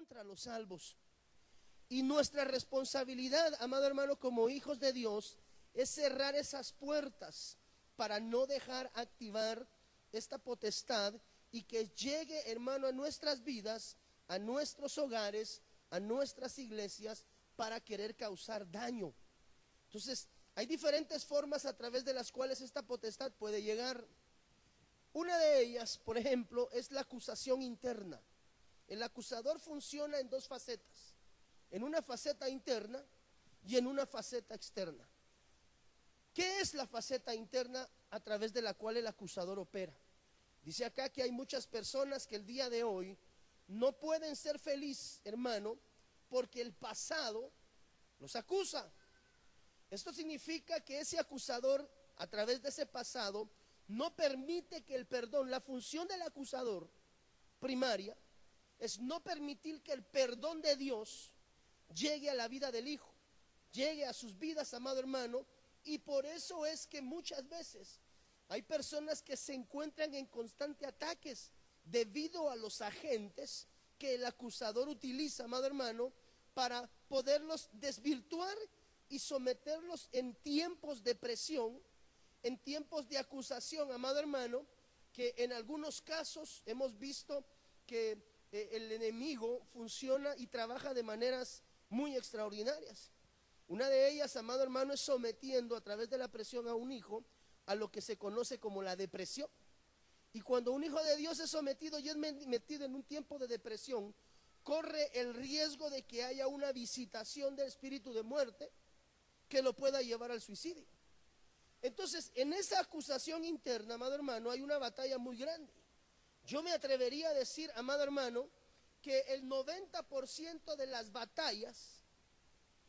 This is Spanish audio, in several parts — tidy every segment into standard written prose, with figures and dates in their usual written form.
contra los salvos. Y nuestra responsabilidad, amado hermano, como hijos de Dios, es cerrar esas puertas para no dejar activar esta potestad y que llegue, hermano, a nuestras vidas, a nuestros hogares, a nuestras iglesias, para querer causar daño. Entonces, hay diferentes formas a través de las cuales esta potestad puede llegar. Una de ellas, por ejemplo, es la acusación interna. El acusador funciona en dos facetas: en una faceta interna y en una faceta externa. ¿Qué es la faceta interna a través de la cual el acusador opera? Dice acá que hay muchas personas que el día de hoy no pueden ser felices, hermano, porque el pasado los acusa. Esto significa que ese acusador, a través de ese pasado, no permite que el perdón, la función del acusador primaria, es no permitir que el perdón de Dios llegue a la vida del hijo, llegue a sus vidas, amado hermano. Y por eso es que muchas veces hay personas que se encuentran en constante ataques debido a los agentes que el acusador utiliza, amado hermano, para poderlos desvirtuar y someterlos en tiempos de presión, en tiempos de acusación, amado hermano, que en algunos casos hemos visto que el enemigo funciona y trabaja de maneras muy extraordinarias. Una de ellas, amado hermano, es sometiendo a través de la presión a un hijo a lo que se conoce como la depresión. Y cuando un hijo de Dios es sometido y es metido en un tiempo de depresión, corre el riesgo de que haya una visitación del espíritu de muerte que lo pueda llevar al suicidio. Entonces, en esa acusación interna, amado hermano, hay una batalla muy grande. Yo me atrevería a decir, amado hermano, que el 90% de las batallas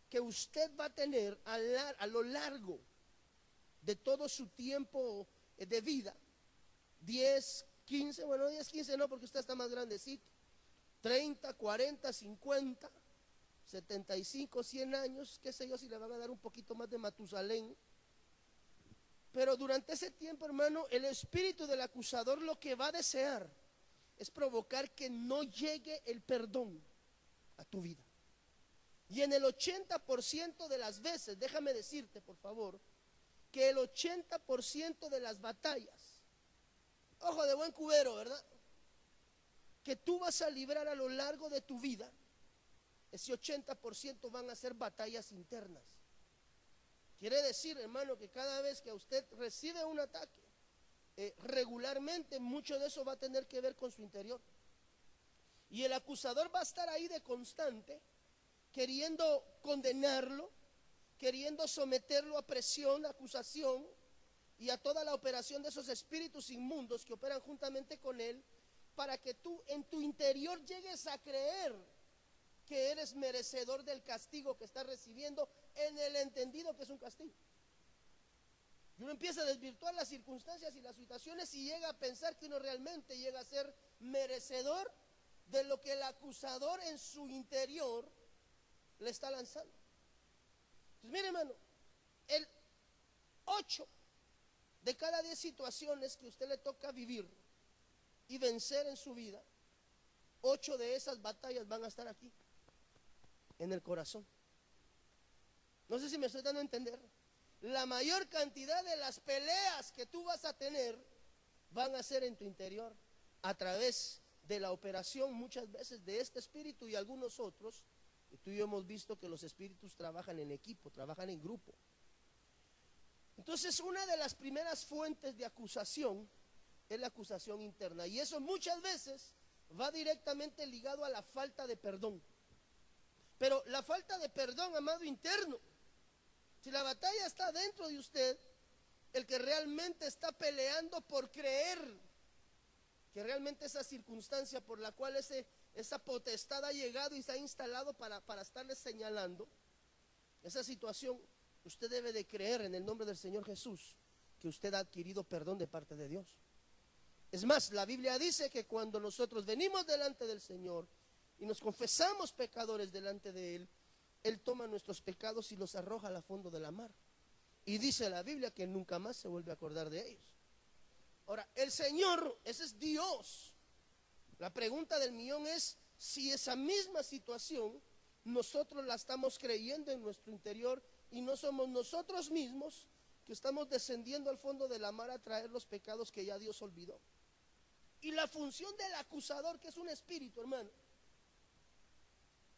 que usted va a tener a lo largo de todo su tiempo de vida, 10, 15, bueno, 10, 15 no, porque usted está más grandecito, 30, 40, 50, 75, 100 años, qué sé yo, si le van a dar un poquito más de Matusalén. Pero durante ese tiempo, hermano, el espíritu del acusador lo que va a desear es provocar que no llegue el perdón a tu vida. Y en el 80% de las veces, déjame decirte, por favor, que el 80% de las batallas, ojo de buen cubero, ¿verdad?, que tú vas a librar a lo largo de tu vida, ese 80% van a ser batallas internas. Quiere decir, hermano, que cada vez que usted recibe un ataque, regularmente mucho de eso va a tener que ver con su interior. Y el acusador va a estar ahí de constante, queriendo condenarlo, queriendo someterlo a presión, a acusación y a toda la operación de esos espíritus inmundos que operan juntamente con él, para que tú en tu interior llegues a creer que eres merecedor del castigo que estás recibiendo, en el entendido que es un castigo. Y uno empieza a desvirtuar las circunstancias y las situaciones y llega a pensar que uno realmente llega a ser merecedor de lo que el acusador en su interior le está lanzando. Entonces, mire, hermano, el 8 de cada 10 situaciones que usted le toca vivir y vencer en su vida, 8 de esas batallas van a estar aquí, en el corazón. No sé si me estoy dando a entender. La mayor cantidad de las peleas que tú vas a tener van a ser en tu interior, a través de la operación muchas veces de este espíritu y algunos otros. Y tú y yo hemos visto que los espíritus trabajan en equipo, trabajan en grupo. Entonces, una de las primeras fuentes de acusación es la acusación interna. Y eso muchas veces va directamente ligado a la falta de perdón. Pero la falta de perdón, amado, interno. Si la batalla está dentro de usted, el que realmente está peleando por creer que realmente esa circunstancia por la cual esa potestad ha llegado y se ha instalado para estarle señalando, esa situación, usted debe de creer en el nombre del Señor Jesús que usted ha adquirido perdón de parte de Dios. Es más, la Biblia dice que cuando nosotros venimos delante del Señor y nos confesamos pecadores delante de Él, Él toma nuestros pecados y los arroja al fondo de la mar. Y dice la Biblia que nunca más se vuelve a acordar de ellos. Ahora, el Señor, ese es Dios. La pregunta del millón es, si esa misma situación nosotros la estamos creyendo en nuestro interior y no somos nosotros mismos que estamos descendiendo al fondo de la mar a traer los pecados que ya Dios olvidó? Y la función del acusador, que es un espíritu, hermano,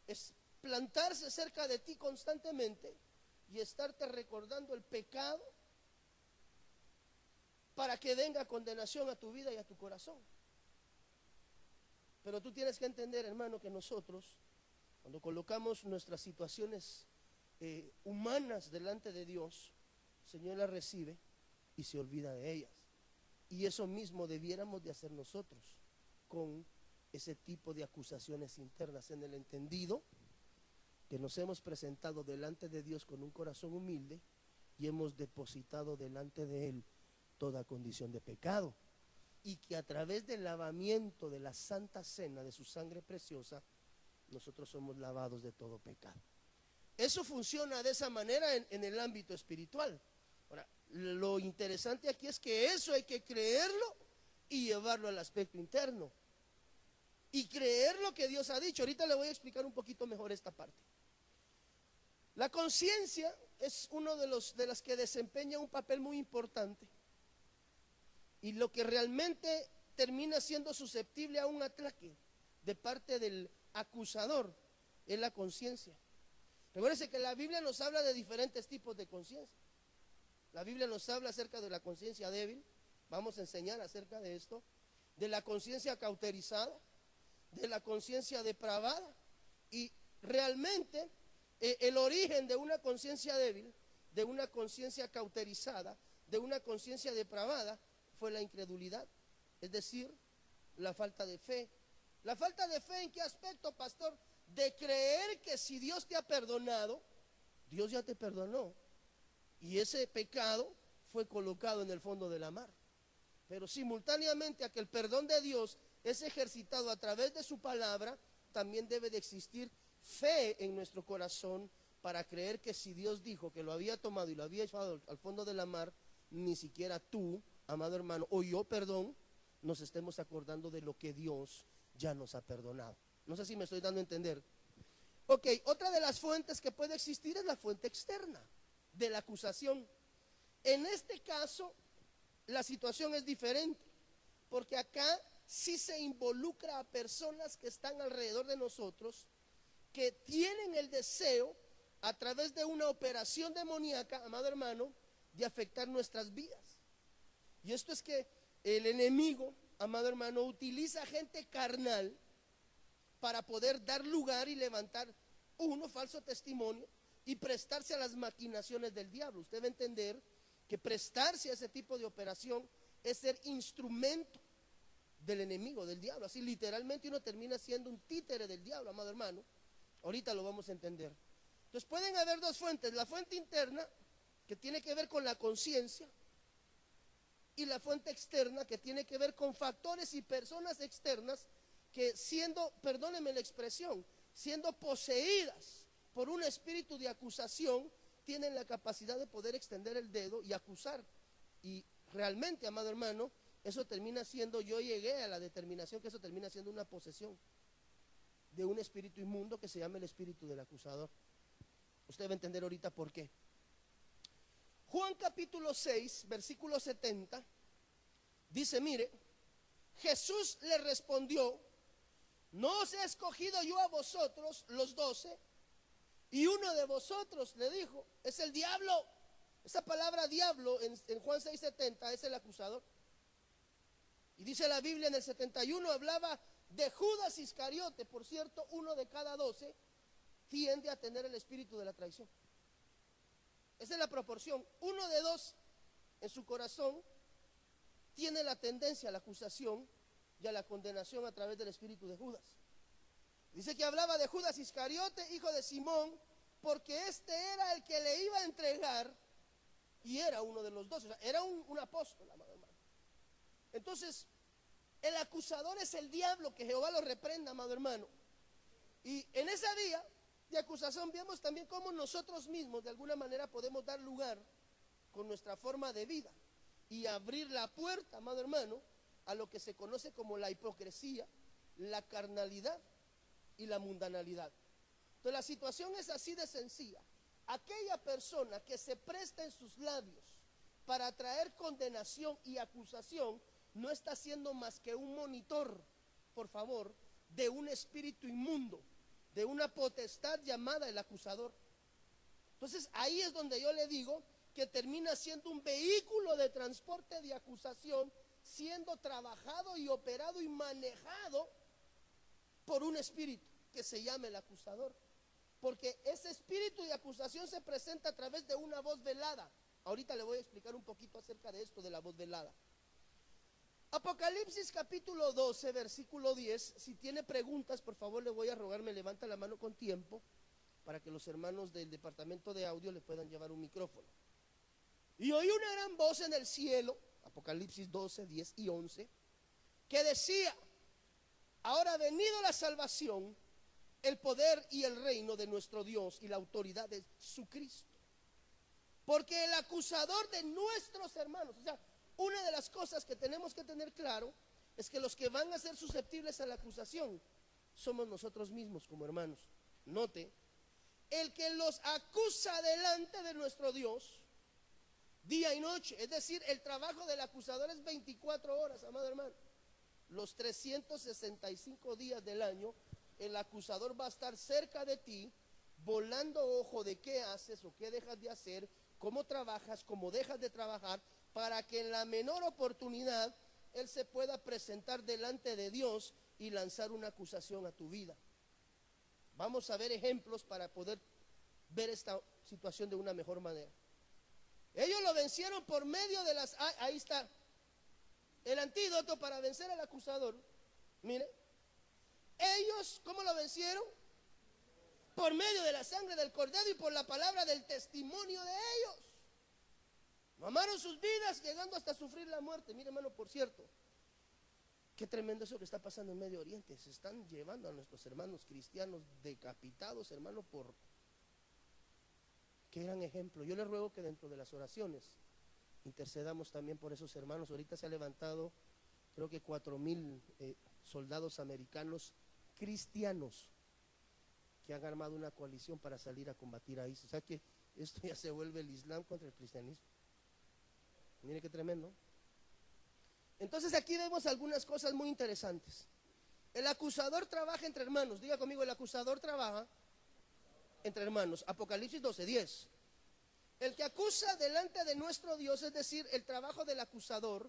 es plantarse cerca de ti constantemente y estarte recordando el pecado para que venga condenación a tu vida y a tu corazón. Pero tú tienes que entender, hermano, que nosotros, cuando colocamos nuestras situaciones humanas delante de Dios, el Señor las recibe y se olvida de ellas. Y eso mismo debiéramos de hacer nosotros con ese tipo de acusaciones internas, en el entendido que nos hemos presentado delante de Dios con un corazón humilde y hemos depositado delante de Él toda condición de pecado, y que a través del lavamiento de la Santa Cena de su sangre preciosa, nosotros somos lavados de todo pecado. Eso funciona de esa manera en el ámbito espiritual. Ahora, lo interesante aquí es que eso hay que creerlo y llevarlo al aspecto interno. Y creer lo que Dios ha dicho. Ahorita le voy a explicar un poquito mejor esta parte. La conciencia es uno de las que desempeña un papel muy importante. Y lo que realmente termina siendo susceptible a un ataque de parte del acusador es la conciencia. Recuérdense que la Biblia nos habla de diferentes tipos de conciencia. La Biblia nos habla acerca de la conciencia débil, vamos a enseñar acerca de esto, de la conciencia cauterizada, de la conciencia depravada, y realmente el origen de una conciencia débil, de una conciencia cauterizada, de una conciencia depravada, fue la incredulidad, es decir, la falta de fe. ¿La falta de fe en qué aspecto, pastor? De creer que si Dios te ha perdonado, Dios ya te perdonó, y ese pecado fue colocado en el fondo de la mar. Pero simultáneamente a que el perdón de Dios es ejercitado a través de su palabra, también debe de existir fe en nuestro corazón para creer que si Dios dijo que lo había tomado y lo había llevado al fondo de la mar, ni siquiera tú, amado hermano, o yo, perdón, nos estemos acordando de lo que Dios ya nos ha perdonado. No sé si me estoy dando a entender. Ok, otra de las fuentes que puede existir es la fuente externa de la acusación. En este caso, la situación es diferente, porque acá sí se involucra a personas que están alrededor de nosotros, que tienen el deseo, a través de una operación demoníaca, amado hermano, de afectar nuestras vidas. Y esto es que el enemigo, amado hermano, utiliza gente carnal para poder dar lugar y levantar falso testimonio y prestarse a las maquinaciones del diablo. Usted va a entender que prestarse a ese tipo de operación es ser instrumento del enemigo, del diablo. Así literalmente uno termina siendo un títere del diablo, amado hermano. Ahorita lo vamos a entender. Entonces pueden haber dos fuentes: la fuente interna, que tiene que ver con la conciencia, y la fuente externa, que tiene que ver con factores y personas externas que, siendo, perdónenme la expresión, siendo poseídas por un espíritu de acusación, tienen la capacidad de poder extender el dedo y acusar. Y realmente, amado hermano, eso termina siendo, yo llegué a la determinación que eso termina siendo una posesión de un espíritu inmundo que se llama el espíritu del acusador. Usted va a entender ahorita por qué. Juan capítulo 6, versículo 70, dice, mire, Jesús le respondió: ¿no os he escogido yo a vosotros los 12? Y uno de vosotros, le dijo, es el diablo. Esa palabra diablo en Juan 6:70 es el acusador. Y dice la Biblia en el 71, hablaba de Judas Iscariote. Por cierto, uno de cada 12 tiende a tener el espíritu de la traición. Esa es la proporción. Uno de 2 en su corazón tiene la tendencia a la acusación y a la condenación a través del espíritu de Judas. Dice que hablaba de Judas Iscariote, hijo de Simón, porque este era el que le iba a entregar, y era uno de los 12, o sea, era un apóstol, amado hermano. Entonces, el acusador es el diablo, que Jehová lo reprenda, amado hermano. Y en esa vía de acusación vemos también cómo nosotros mismos de alguna manera podemos dar lugar con nuestra forma de vida y abrir la puerta, amado hermano, a lo que se conoce como la hipocresía, la carnalidad y la mundanalidad. Entonces la situación es así de sencilla. Aquella persona que se presta en sus labios para traer condenación y acusación no está siendo más que un monitor, por favor, de un espíritu inmundo, de una potestad llamada el acusador. Entonces ahí es donde yo le digo que termina siendo un vehículo de transporte de acusación, siendo trabajado y operado y manejado por un espíritu que se llama el acusador. Porque ese espíritu de acusación se presenta a través de una voz velada. Ahorita le voy a explicar un poquito acerca de esto de la voz velada. Apocalipsis capítulo 12, versículo 10. Si tiene preguntas, por favor le voy a rogar, me levanta la mano con tiempo para que los hermanos del departamento de audio le puedan llevar un micrófono. Y oí una gran voz en el cielo, Apocalipsis 12, 10 y 11, que decía: ahora ha venido la salvación, el poder y el reino de nuestro Dios y la autoridad de su Cristo. Porque el acusador de nuestros hermanos, o sea, una de las cosas que tenemos que tener claro es que los que van a ser susceptibles a la acusación somos nosotros mismos como hermanos. Note, el que los acusa delante de nuestro Dios día y noche, es decir, el trabajo del acusador es 24 horas, amado hermano. Los 365 días del año, el acusador va a estar cerca de ti, volando ojo de qué haces o qué dejas de hacer, cómo trabajas, cómo dejas de trabajar, para que en la menor oportunidad él se pueda presentar delante de Dios y lanzar una acusación a tu vida. Vamos a ver ejemplos para poder ver esta situación de una mejor manera. Ellos lo vencieron por medio de las... ahí está el antídoto para vencer al acusador. Mire, ellos, ¿cómo lo vencieron? Por medio de la sangre del cordero y por la palabra del testimonio de ellos. No amaron sus vidas, llegando hasta sufrir la muerte. Mire, hermano, por cierto, qué tremendo eso que está pasando en Medio Oriente. Se están llevando a nuestros hermanos cristianos decapitados, hermano, por... Qué gran ejemplo. Yo les ruego que dentro de las oraciones intercedamos también por esos hermanos. Ahorita se ha levantado, creo que 4,000 soldados americanos cristianos que han armado una coalición para salir a combatir a ISIS. O sea que esto ya se vuelve el Islam contra el cristianismo. Mire qué tremendo. Entonces aquí vemos algunas cosas muy interesantes. El acusador trabaja entre hermanos. Diga conmigo, el acusador trabaja entre hermanos. Apocalipsis 12, 10. El que acusa delante de nuestro Dios, es decir, el trabajo del acusador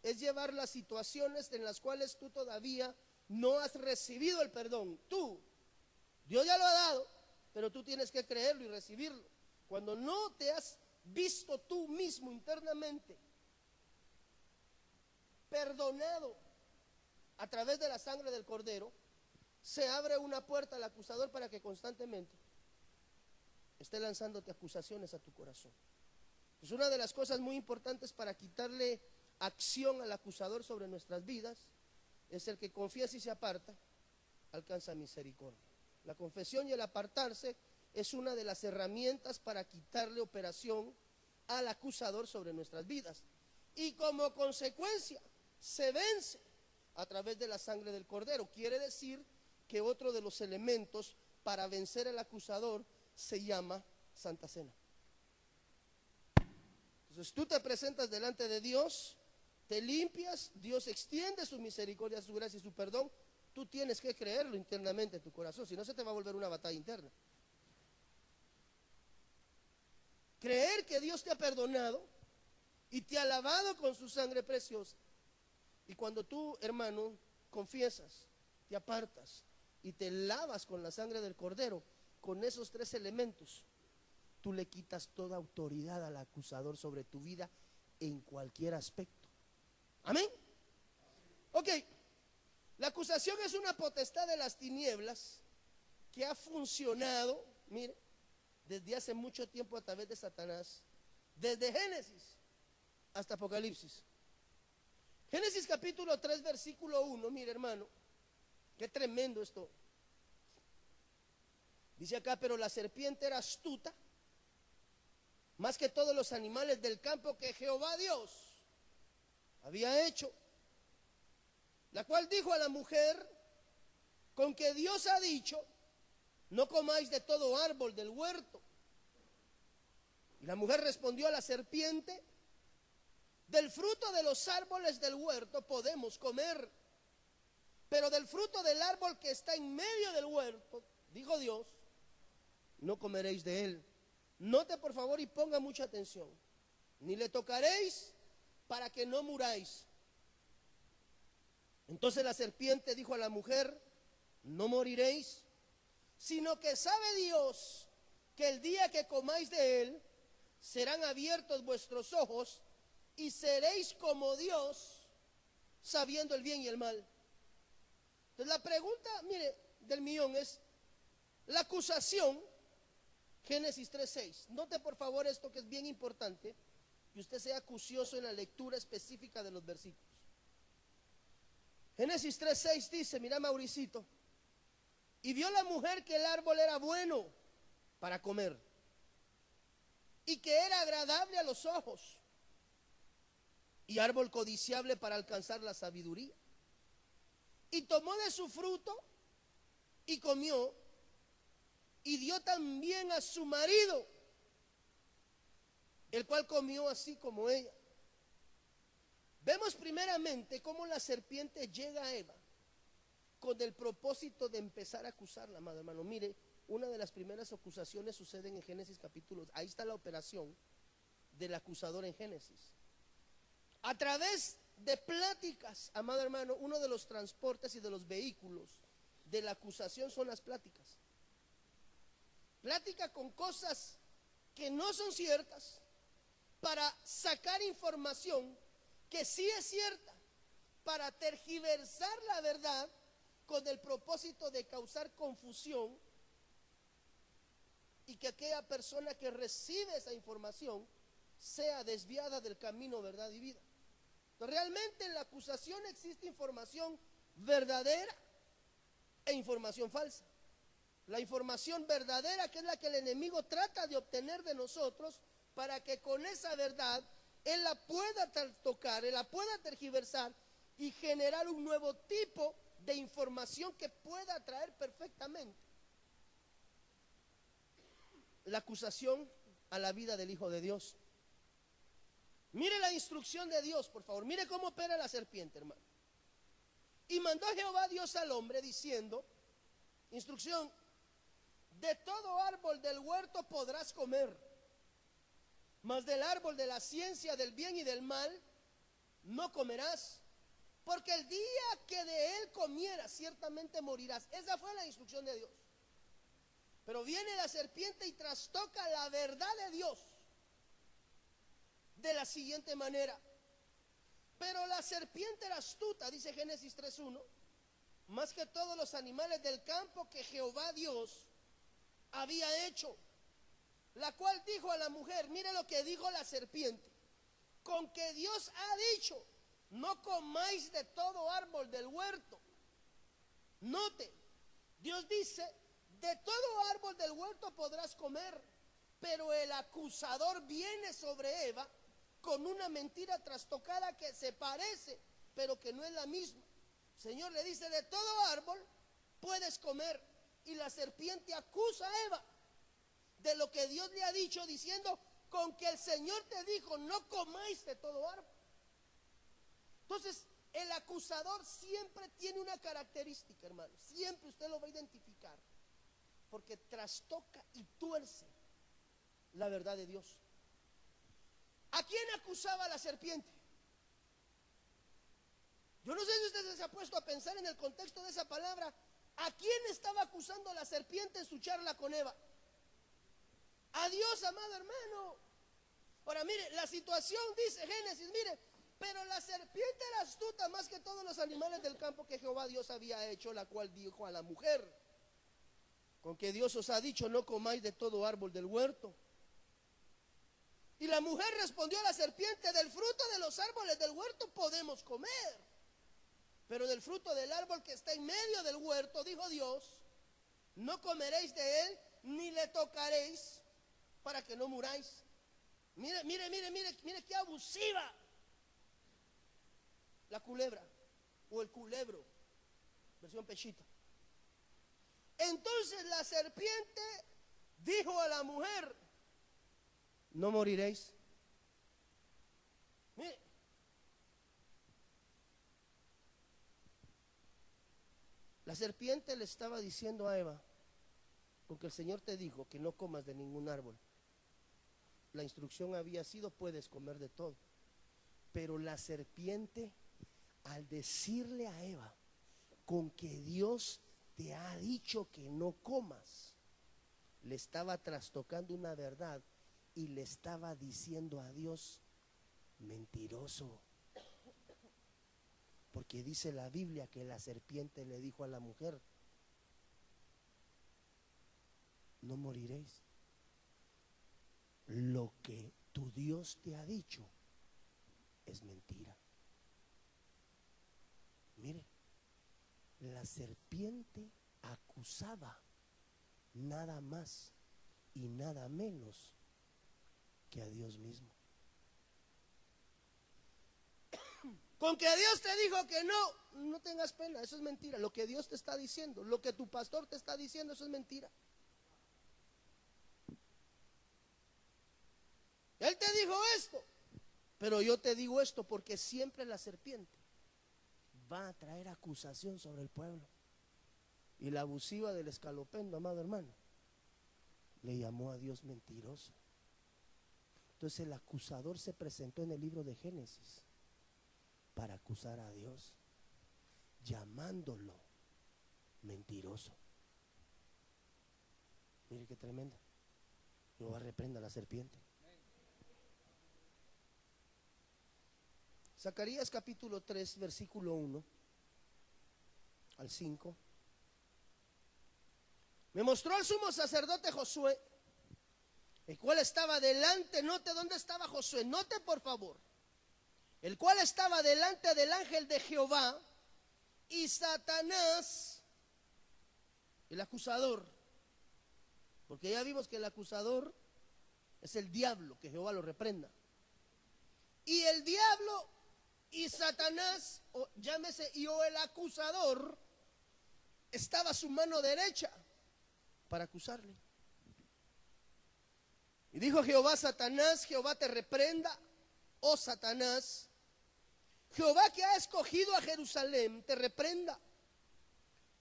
es llevar las situaciones en las cuales tú todavía no has recibido el perdón. Dios ya lo ha dado, pero tú tienes que creerlo y recibirlo. Cuando no te has visto tú mismo internamente perdonado a través de la sangre del cordero, se abre una puerta al acusador para que constantemente esté lanzándote acusaciones a tu corazón. Es una de las cosas muy importantes para quitarle acción al acusador sobre nuestras vidas, es el que confiesa y se aparta, alcanza misericordia. La confesión y el apartarse es una de las herramientas para quitarle operación al acusador sobre nuestras vidas. Y como consecuencia, se vence a través de la sangre del cordero. Quiere decir que otro de los elementos para vencer al acusador se llama Santa Cena. Entonces tú te presentas delante de Dios, te limpias, Dios extiende su misericordia, su gracia y su perdón. Tú tienes que creerlo internamente en tu corazón, si no se te va a volver una batalla interna. Creer que Dios te ha perdonado y te ha lavado con su sangre preciosa. Y cuando tú, hermano, confiesas, te apartas y te lavas con la sangre del cordero, con esos 3 elementos, tú le quitas toda autoridad al acusador sobre tu vida en cualquier aspecto. Amén. Ok, la acusación es una potestad de las tinieblas que ha funcionado, mire, desde hace mucho tiempo a través de Satanás, desde Génesis hasta Apocalipsis. Génesis capítulo 3 versículo 1, mire hermano, qué tremendo esto. Dice acá, pero la serpiente era astuta, más que todos los animales del campo que Jehová Dios había hecho, la cual dijo a la mujer, con que Dios ha dicho, no comáis de todo árbol del huerto. Y la mujer respondió a la serpiente, del fruto de los árboles del huerto podemos comer, pero del fruto del árbol que está en medio del huerto, dijo Dios, no comeréis de él. Note por favor y ponga mucha atención. Ni le tocaréis para que no muráis. Entonces la serpiente dijo a la mujer, no moriréis, sino que sabe Dios que el día que comáis de él, serán abiertos vuestros ojos y seréis como Dios, sabiendo el bien y el mal. Entonces la pregunta, mire, del millón es, la acusación, Génesis 3:6. Note por favor esto que es bien importante, que usted sea acucioso en la lectura específica de los versículos. Génesis 3:6 dice, mira Mauricito, y vio la mujer que el árbol era bueno para comer y que era agradable a los ojos y árbol codiciable para alcanzar la sabiduría. Y tomó de su fruto y comió y dio también a su marido, el cual comió así como ella. Vemos primeramente cómo la serpiente llega a Eva con el propósito de empezar a acusarla, amado hermano. Mire, una de las primeras acusaciones suceden en Génesis capítulo, ahí está la operación del acusador en Génesis. A través de pláticas, amado hermano, uno de los transportes y de los vehículos de la acusación son las pláticas. Plática con cosas que no son ciertas para sacar información que sí es cierta, para tergiversar la verdad con el propósito de causar confusión y que aquella persona que recibe esa información sea desviada del camino, verdad y vida. Entonces, realmente en la acusación existe información verdadera e información falsa. La información verdadera, que es la que el enemigo trata de obtener de nosotros, para que con esa verdad él la pueda tocar, él la pueda tergiversar y generar un nuevo tipo de información que pueda atraer perfectamente la acusación a la vida del Hijo de Dios. Mire la instrucción de Dios, por favor. Mire cómo opera la serpiente, hermano. Y mandó Jehová Dios al hombre diciendo, instrucción, de todo árbol del huerto podrás comer, mas del árbol de la ciencia del bien y del mal no comerás, porque el día que de él comieras ciertamente morirás. Esa fue la instrucción de Dios. Pero viene la serpiente y trastoca la verdad de Dios de la siguiente manera. Pero la serpiente era astuta, dice Génesis 3:1, más que todos los animales del campo que Jehová Dios había hecho, la cual dijo a la mujer, mire lo que dijo la serpiente, con que Dios ha dicho, no comáis de todo árbol del huerto. Note, Dios dice, de todo árbol del huerto podrás comer, pero el acusador viene sobre Eva con una mentira trastocada que se parece, pero que no es la misma. El Señor le dice, de todo árbol puedes comer, y la serpiente acusa a Eva de lo que Dios le ha dicho, diciendo, con que el Señor te dijo, no comáis de todo árbol. Entonces, el acusador siempre tiene una característica, hermano, siempre usted lo va a identificar, porque trastoca y tuerce la verdad de Dios. ¿A quién acusaba la serpiente? Yo no sé si usted se ha puesto a pensar en el contexto de esa palabra. ¿A quién estaba acusando la serpiente en su charla con Eva? A Dios, amado hermano. Ahora mire, la situación dice Génesis, mire, pero la serpiente era astuta más que todos los animales del campo que Jehová Dios había hecho, la cual dijo a la mujer, con que Dios os ha dicho, no comáis de todo árbol del huerto. Y la mujer respondió a la serpiente, del fruto de los árboles del huerto podemos comer, pero del fruto del árbol que está en medio del huerto, dijo Dios, no comeréis de él, ni le tocaréis, para que no muráis. Mire, mire, mire, mire, mire qué abusiva la culebra, o el culebro, versión pechita. Entonces la serpiente dijo a la mujer: no moriréis. Mire, la serpiente le estaba diciendo a Eva: porque el Señor te dijo que no comas de ningún árbol. La instrucción había sido: puedes comer de todo. Pero la serpiente, al decirle a Eva con que Dios te ha dicho que no comas, le estaba trastocando una verdad y le estaba diciendo a Dios: mentiroso. Porque dice la Biblia que la serpiente le dijo a la mujer: no moriréis. Lo que tu Dios te ha dicho es mentira. Mire, la serpiente acusaba nada más y nada menos que a Dios mismo. Con que Dios te dijo que no tengas pena, eso es mentira. Lo que Dios te está diciendo, lo que tu pastor te está diciendo, eso es mentira. Él te dijo esto, pero yo te digo esto porque siempre la serpiente va a traer acusación sobre el pueblo. Y la abusiva del escalopendo, amado hermano, le llamó a Dios mentiroso. Entonces el acusador se presentó en el libro de Génesis para acusar a Dios, llamándolo mentiroso. Mire qué tremenda. Jehová reprenda a la serpiente. Zacarías capítulo 3, versículo 1 al 5. Me mostró al sumo sacerdote Josué, el cual estaba delante. Note dónde estaba Josué, note por favor. El cual estaba delante del ángel de Jehová, y Satanás, el acusador, porque ya vimos que el acusador es el diablo, que Jehová lo reprenda. Y el diablo y Satanás, o llámese, y o el acusador, estaba a su mano derecha para acusarle. Y dijo Jehová a Satanás: Jehová te reprenda, oh Satanás. Jehová, que ha escogido a Jerusalén, te reprenda.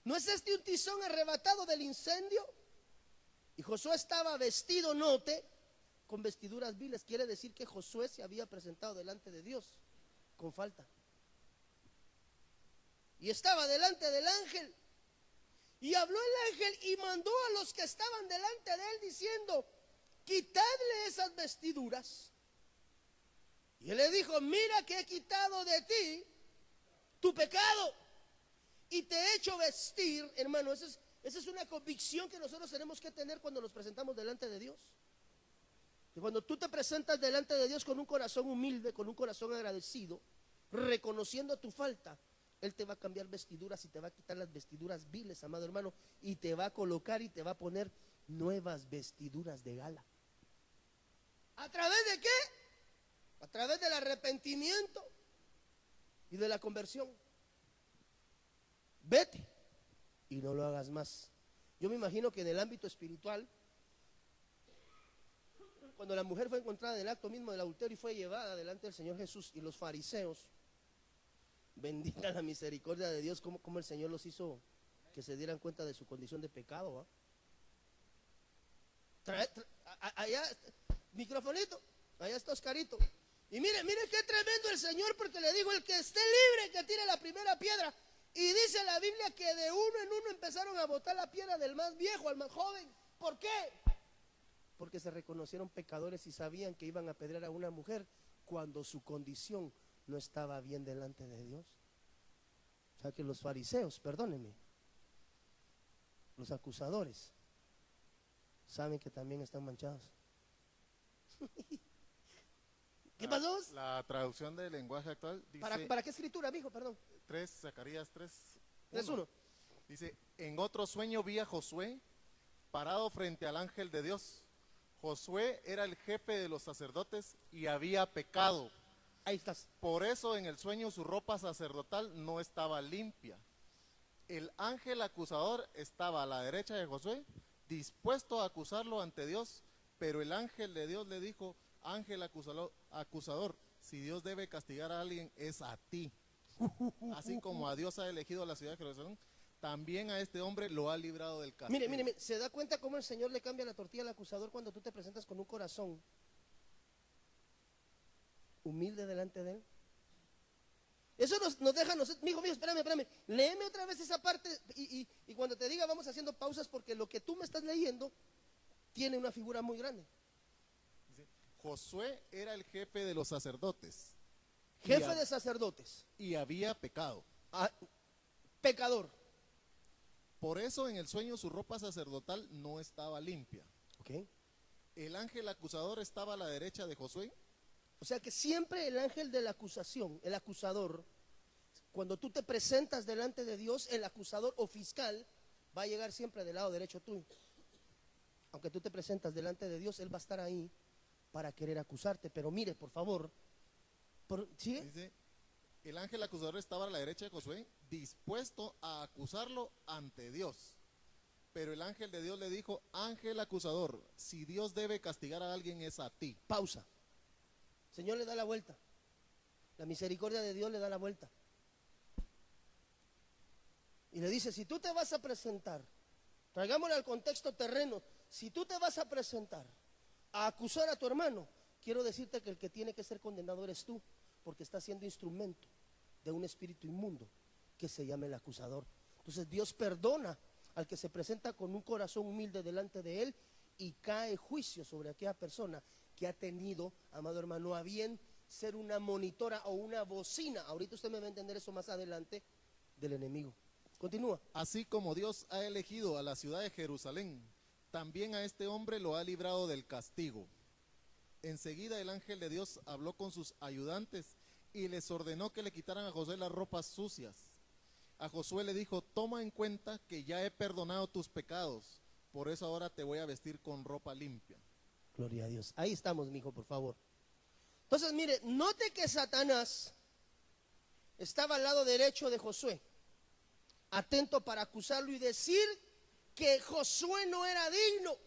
¿No es este un tizón arrebatado del incendio? Y Josué estaba vestido, note, con vestiduras viles. Quiere decir que Josué se había presentado delante de Dios con falta. Y estaba delante del ángel. Y habló el ángel y mandó a los que estaban delante de él diciendo: quitadle esas vestiduras. Y él le dijo: mira que he quitado de ti tu pecado y te he hecho vestir. Hermano, esa es una convicción que nosotros tenemos que tener cuando nos presentamos delante de Dios. Que cuando tú te presentas delante de Dios con un corazón humilde, con un corazón agradecido, reconociendo tu falta, Él te va a cambiar vestiduras y te va a quitar las vestiduras viles, amado hermano, y te va a colocar y te va a poner nuevas vestiduras de gala. ¿A través de qué? A través del arrepentimiento y de la conversión. Vete y no lo hagas más. Yo me imagino que en el ámbito espiritual, cuando la mujer fue encontrada en el acto mismo del adulterio y fue llevada delante del Señor Jesús, y los fariseos, bendita la misericordia de Dios, como el Señor los hizo que se dieran cuenta de su condición de pecado. Allá, microfonito, allá está Oscarito. Y mire qué tremendo el Señor, porque le dijo: el que esté libre que tire la primera piedra. Y dice la Biblia que de uno en uno empezaron a botar la piedra, del más viejo al más joven. ¿Por qué? Porque se reconocieron pecadores y sabían que iban a apedrear a una mujer cuando su condición no estaba bien delante de Dios. O sea que los fariseos, perdónenme, los acusadores, saben que también están manchados. ¿Qué pasó? La traducción del lenguaje actual dice... ¿Para qué escritura, mijo? Perdón. Zacarías 3, 3:1. Dice: en otro sueño vi a Josué parado frente al ángel de Dios. Josué era el jefe de los sacerdotes y había pecado. Ahí estás. Por eso en el sueño su ropa sacerdotal no estaba limpia. El ángel acusador estaba a la derecha de Josué, dispuesto a acusarlo ante Dios, pero el ángel de Dios le dijo, ángel acusador, si Dios debe castigar a alguien es a ti. Así como a Dios ha elegido a la ciudad de Jerusalén, también a este hombre lo ha librado del castigo. Mire, ¿se da cuenta cómo el Señor le cambia la tortilla al acusador cuando tú te presentas con un corazón humilde delante de Él? Eso nos deja, mijo, espérame, léeme otra vez esa parte y cuando te diga vamos haciendo pausas porque lo que tú me estás leyendo tiene una figura muy grande. Josué era el jefe de los sacerdotes. Jefe de sacerdotes. Y había pecado. Pecador. Por eso en el sueño su ropa sacerdotal no estaba limpia. Okay. El ángel acusador estaba a la derecha de Josué. O sea que siempre el ángel de la acusación, el acusador, cuando tú te presentas delante de Dios, el acusador o fiscal va a llegar siempre del lado derecho tuyo. Aunque tú te presentas delante de Dios, Él va a estar ahí para querer acusarte. Pero mire, por favor, ¿sigue? Dice, el ángel acusador estaba a la derecha de Josué, dispuesto a acusarlo ante Dios. Pero el ángel de Dios le dijo, ángel acusador, si Dios debe castigar a alguien es a ti. Pausa. El Señor le da la vuelta. La misericordia de Dios le da la vuelta. Y le dice, si tú te vas a presentar, traigámosle al contexto terreno, si tú te vas a presentar a acusar a tu hermano, quiero decirte que el que tiene que ser condenado eres tú, porque estás siendo instrumento de un espíritu inmundo que se llama el acusador. Entonces Dios perdona al que se presenta con un corazón humilde delante de Él y cae juicio sobre aquella persona que ha tenido, amado hermano, a bien ser una monitora o una bocina. Ahorita usted me va a entender eso más adelante del enemigo. Continúa. Así como Dios ha elegido a la ciudad de Jerusalén, también a este hombre lo ha librado del castigo. Enseguida el ángel de Dios habló con sus ayudantes y les ordenó que le quitaran a Josué las ropas sucias. A Josué le dijo, toma en cuenta que ya he perdonado tus pecados, por eso ahora te voy a vestir con ropa limpia. Gloria a Dios. Ahí estamos, mijo, por favor. Entonces, mire, note que Satanás estaba al lado derecho de Josué, atento para acusarlo y decir que Josué no era digno.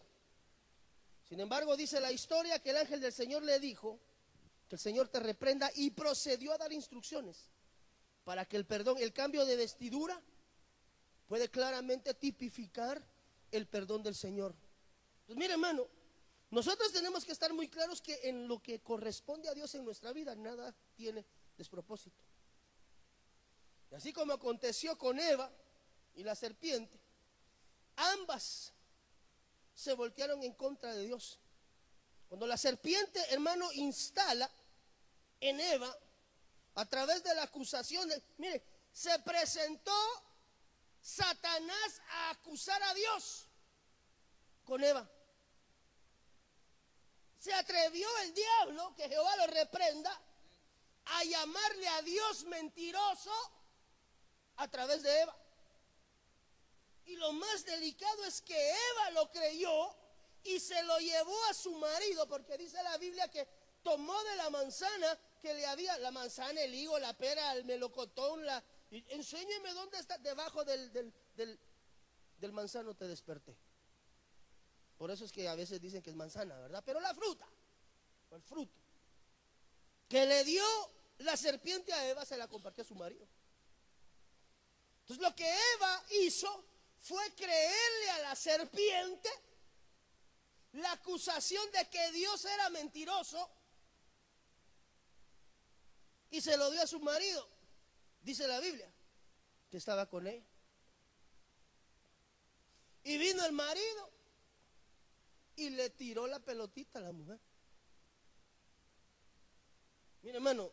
Sin embargo, dice la historia que el ángel del Señor le dijo que el Señor te reprenda y procedió a dar instrucciones para que el perdón, el cambio de vestidura puede claramente tipificar el perdón del Señor. Pues mire, hermano, nosotros tenemos que estar muy claros que en lo que corresponde a Dios en nuestra vida nada tiene despropósito. Y así como aconteció con Eva y la serpiente, ambas se voltearon en contra de Dios. Cuando la serpiente, hermano, instala en Eva a través de la acusación, mire, se presentó Satanás a acusar a Dios con Eva. Se atrevió el diablo, que Jehová lo reprenda, a llamarle a Dios mentiroso a través de Eva. Y lo más delicado es que Eva lo creyó y se lo llevó a su marido, porque dice la Biblia que tomó de la manzana que le había, la manzana, el higo, la pera, el melocotón, enséñeme dónde está, debajo del manzano te desperté. Por eso es que a veces dicen que es manzana, ¿verdad? Pero la fruta, o el fruto, que le dio la serpiente a Eva, se la compartió a su marido. Entonces lo que Eva hizo fue creerle a la serpiente la acusación de que Dios era mentiroso y se lo dio a su marido. Dice la Biblia que estaba con él. Y vino el marido y le tiró la pelotita a la mujer. Mire, hermano,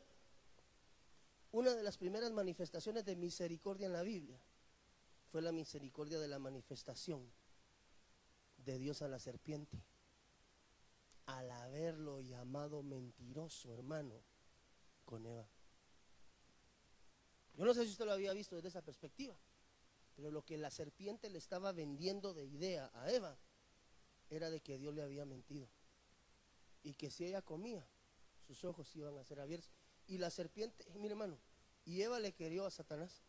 una de las primeras manifestaciones de misericordia en la Biblia fue la misericordia de la manifestación de Dios a la serpiente, al haberlo llamado mentiroso, hermano, con Eva. Yo no sé si usted lo había visto desde esa perspectiva, pero lo que la serpiente le estaba vendiendo de idea a Eva era de que Dios le había mentido y que si ella comía, sus ojos iban a ser abiertos. Y la serpiente, mire, hermano, y Eva le creyó a Satanás.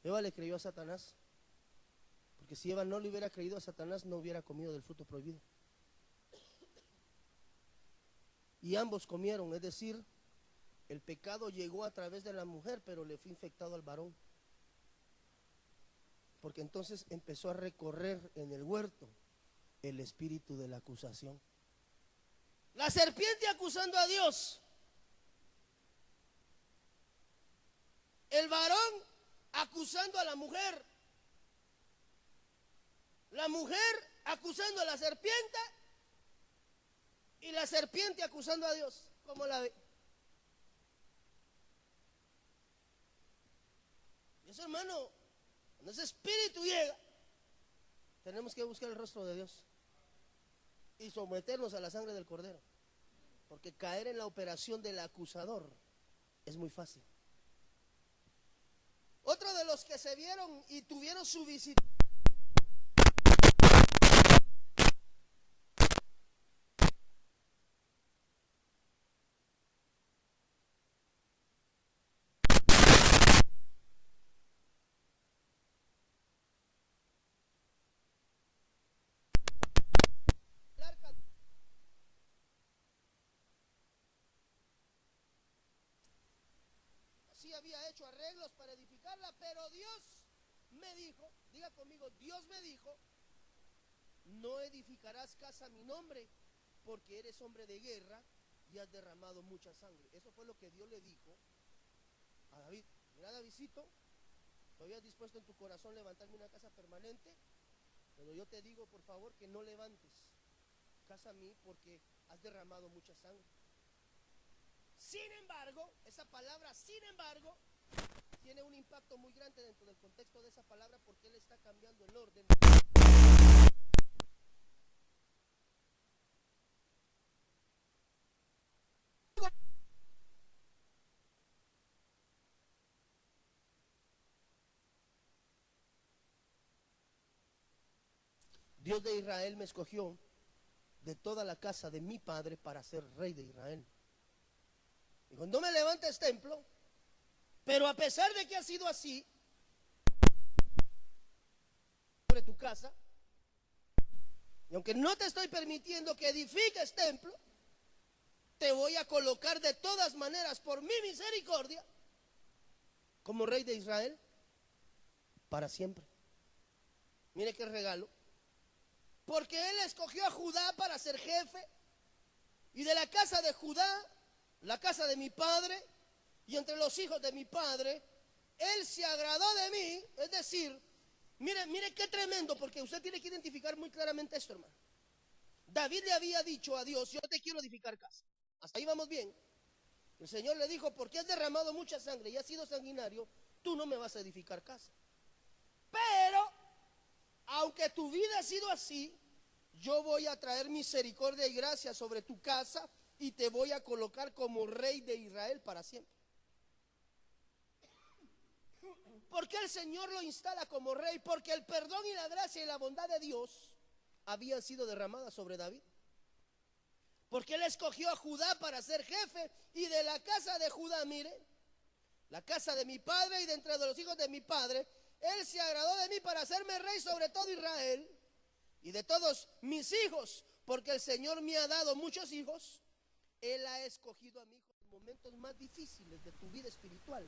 Eva le creyó a Satanás, porque si Eva no le hubiera creído a Satanás, no hubiera comido del fruto prohibido. Y ambos comieron, es decir, el pecado llegó a través de la mujer, pero le fue infectado al varón. Porque entonces empezó a recorrer en el huerto el espíritu de la acusación. La serpiente acusando a Dios. El varón acusando a la mujer. La mujer acusando a la serpiente. Y la serpiente acusando a Dios. ¿Cómo la ve? Y eso, hermano, cuando ese espíritu llega, tenemos que buscar el rostro de Dios y someternos a la sangre del Cordero, porque caer en la operación del acusador es muy fácil. Otro de los que se vieron y tuvieron su visita, sí había hecho arreglos para edificarla, pero Dios me dijo, diga conmigo, Dios me dijo, no edificarás casa a mi nombre, porque eres hombre de guerra y has derramado mucha sangre. Eso fue lo que Dios le dijo a David. Mira, Davidcito, ¿te habías dispuesto en tu corazón levantarme una casa permanente? Pero yo te digo, por favor, que no levantes casa a mí, porque has derramado mucha sangre. Sin embargo, esa palabra sin embargo tiene un impacto muy grande dentro del contexto de esa palabra, porque él está cambiando el orden. Dios de Israel me escogió de toda la casa de mi padre para ser rey de Israel. Y cuando me levantes templo, pero a pesar de que ha sido así, sobre tu casa, y aunque no te estoy permitiendo que edifiques templo, te voy a colocar de todas maneras por mi misericordia como rey de Israel para siempre. Mire qué regalo. Porque él escogió a Judá para ser jefe, y de la casa de Judá, la casa de mi padre, y entre los hijos de mi padre, él se agradó de mí. Es decir, mire qué tremendo, porque usted tiene que identificar muy claramente esto, hermano. David le había dicho a Dios, yo te quiero edificar casa. Hasta ahí vamos bien. El Señor le dijo, porque has derramado mucha sangre y has sido sanguinario, tú no me vas a edificar casa. Pero aunque tu vida ha sido así, yo voy a traer misericordia y gracia sobre tu casa y te voy a colocar como rey de Israel para siempre. ¿Por qué el Señor lo instala como rey? Porque el perdón y la gracia y la bondad de Dios habían sido derramadas sobre David. Porque él escogió a Judá para ser jefe, y de la casa de Judá, mire, la casa de mi padre y de entre los hijos de mi padre, él se agradó de mí para hacerme rey sobre todo Israel y de todos mis hijos, porque el Señor me ha dado muchos hijos. Él ha escogido a mi hijo en momentos más difíciles de tu vida espiritual.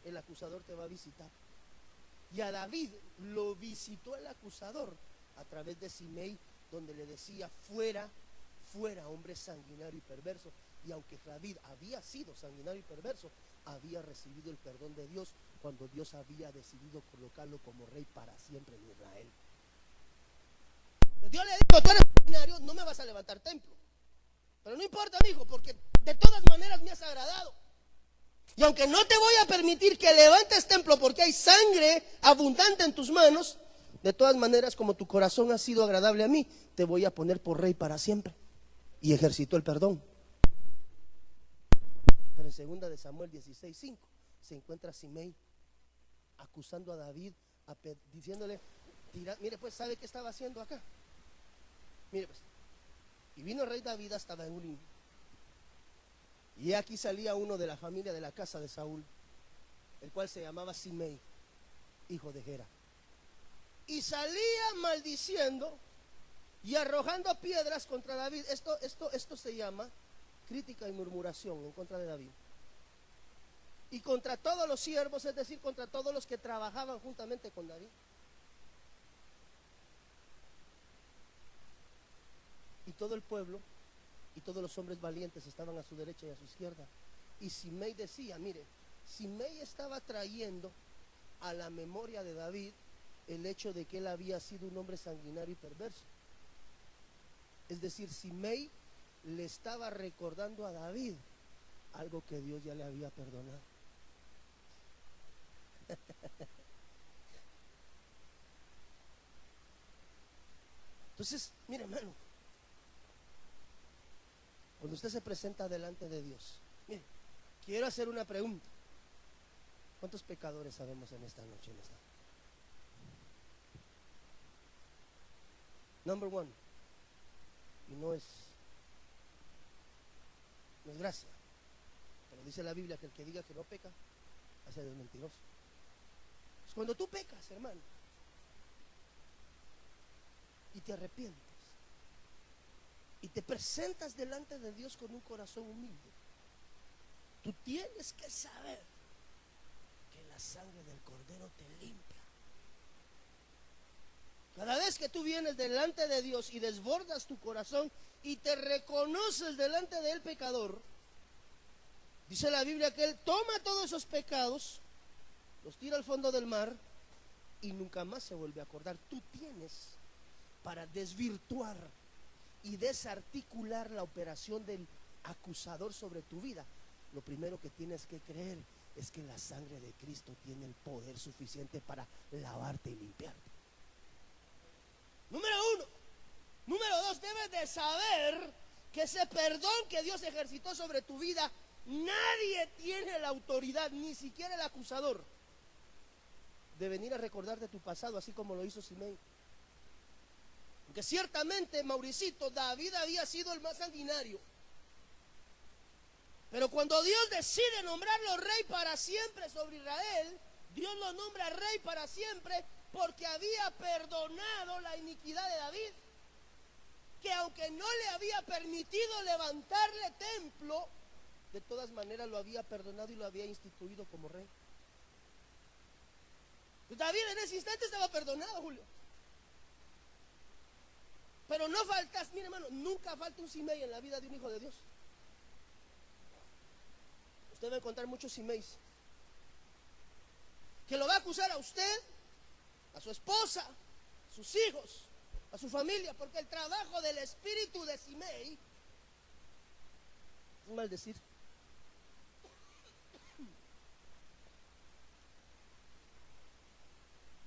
El acusador te va a visitar. Y a David lo visitó el acusador a través de Simei, donde le decía, fuera, fuera, hombre sanguinario y perverso. Y aunque David había sido sanguinario y perverso, había recibido el perdón de Dios cuando Dios había decidido colocarlo como rey para siempre en Israel. Dios le dijo, tú eres sanguinario, no me vas a levantar templo. Pero no importa, amigo, porque de todas maneras me has agradado. Y aunque no te voy a permitir que levantes templo porque hay sangre abundante en tus manos, de todas maneras, como tu corazón ha sido agradable a mí, te voy a poner por rey para siempre. Y ejercitó el perdón. Pero en 2 de Samuel 16:5 se encuentra Simei acusando a David, diciéndole, mire pues, ¿sabe qué estaba haciendo acá? Mire pues, y vino el rey David hasta Bahurim, y aquí salía uno de la familia de la casa de Saúl, el cual se llamaba Simei. hijo de Gera. Y salía maldiciendo y arrojando piedras contra David. Esto se llama crítica y murmuración en contra de David. Y contra todos los siervos, es decir, contra todos los que trabajaban juntamente con David. Y todo el pueblo y todos los hombres valientes estaban a su derecha y a su izquierda. Y Simei decía, mire, Simei estaba trayendo a la memoria de David el hecho de que él había sido un hombre sanguinario y perverso. Es decir, Simei le estaba recordando a David algo que Dios ya le había perdonado. Entonces, mire, hermano, cuando usted se presenta delante de Dios, mire, quiero hacer una pregunta. ¿Cuántos pecadores sabemos en esta noche? Number one, y no es gracia, pero dice la Biblia que el que diga que no peca hace de mentiroso. Pues cuando tú pecas, hermano, y te arrepientes y te presentas delante de Dios con un corazón humilde, tú tienes que saber que la sangre del Cordero te limpia. Cada vez que tú vienes delante de Dios y desbordas tu corazón y te reconoces delante del pecador, dice la Biblia que Él toma todos esos pecados, los tira al fondo del mar y nunca más se vuelve a acordar. Tú tienes, para desvirtuar y desarticular la operación del acusador sobre tu vida, lo primero que tienes que creer es que la sangre de Cristo tiene el poder suficiente para lavarte y limpiarte. Número uno. Número dos, debes de saber que ese perdón que Dios ejercitó sobre tu vida, nadie tiene la autoridad, ni siquiera el acusador, de venir a recordarte tu pasado, así como lo hizo Simei. Porque ciertamente, Mauricito, David había sido el más sanguinario. Pero cuando Dios decide nombrarlo rey para siempre sobre Israel, Dios lo nombra rey para siempre porque había perdonado la iniquidad de David. Que aunque no le había permitido levantarle templo, de todas maneras lo había perdonado y lo había instituido como rey. David en ese instante estaba perdonado, Julio. Pero no faltas, mire hermano, nunca falta un Simei en la vida de un hijo de Dios. Usted va a encontrar muchos Simeis que lo va a acusar a usted, a su esposa, a sus hijos, a su familia, porque el trabajo del espíritu de Simei es maldecir.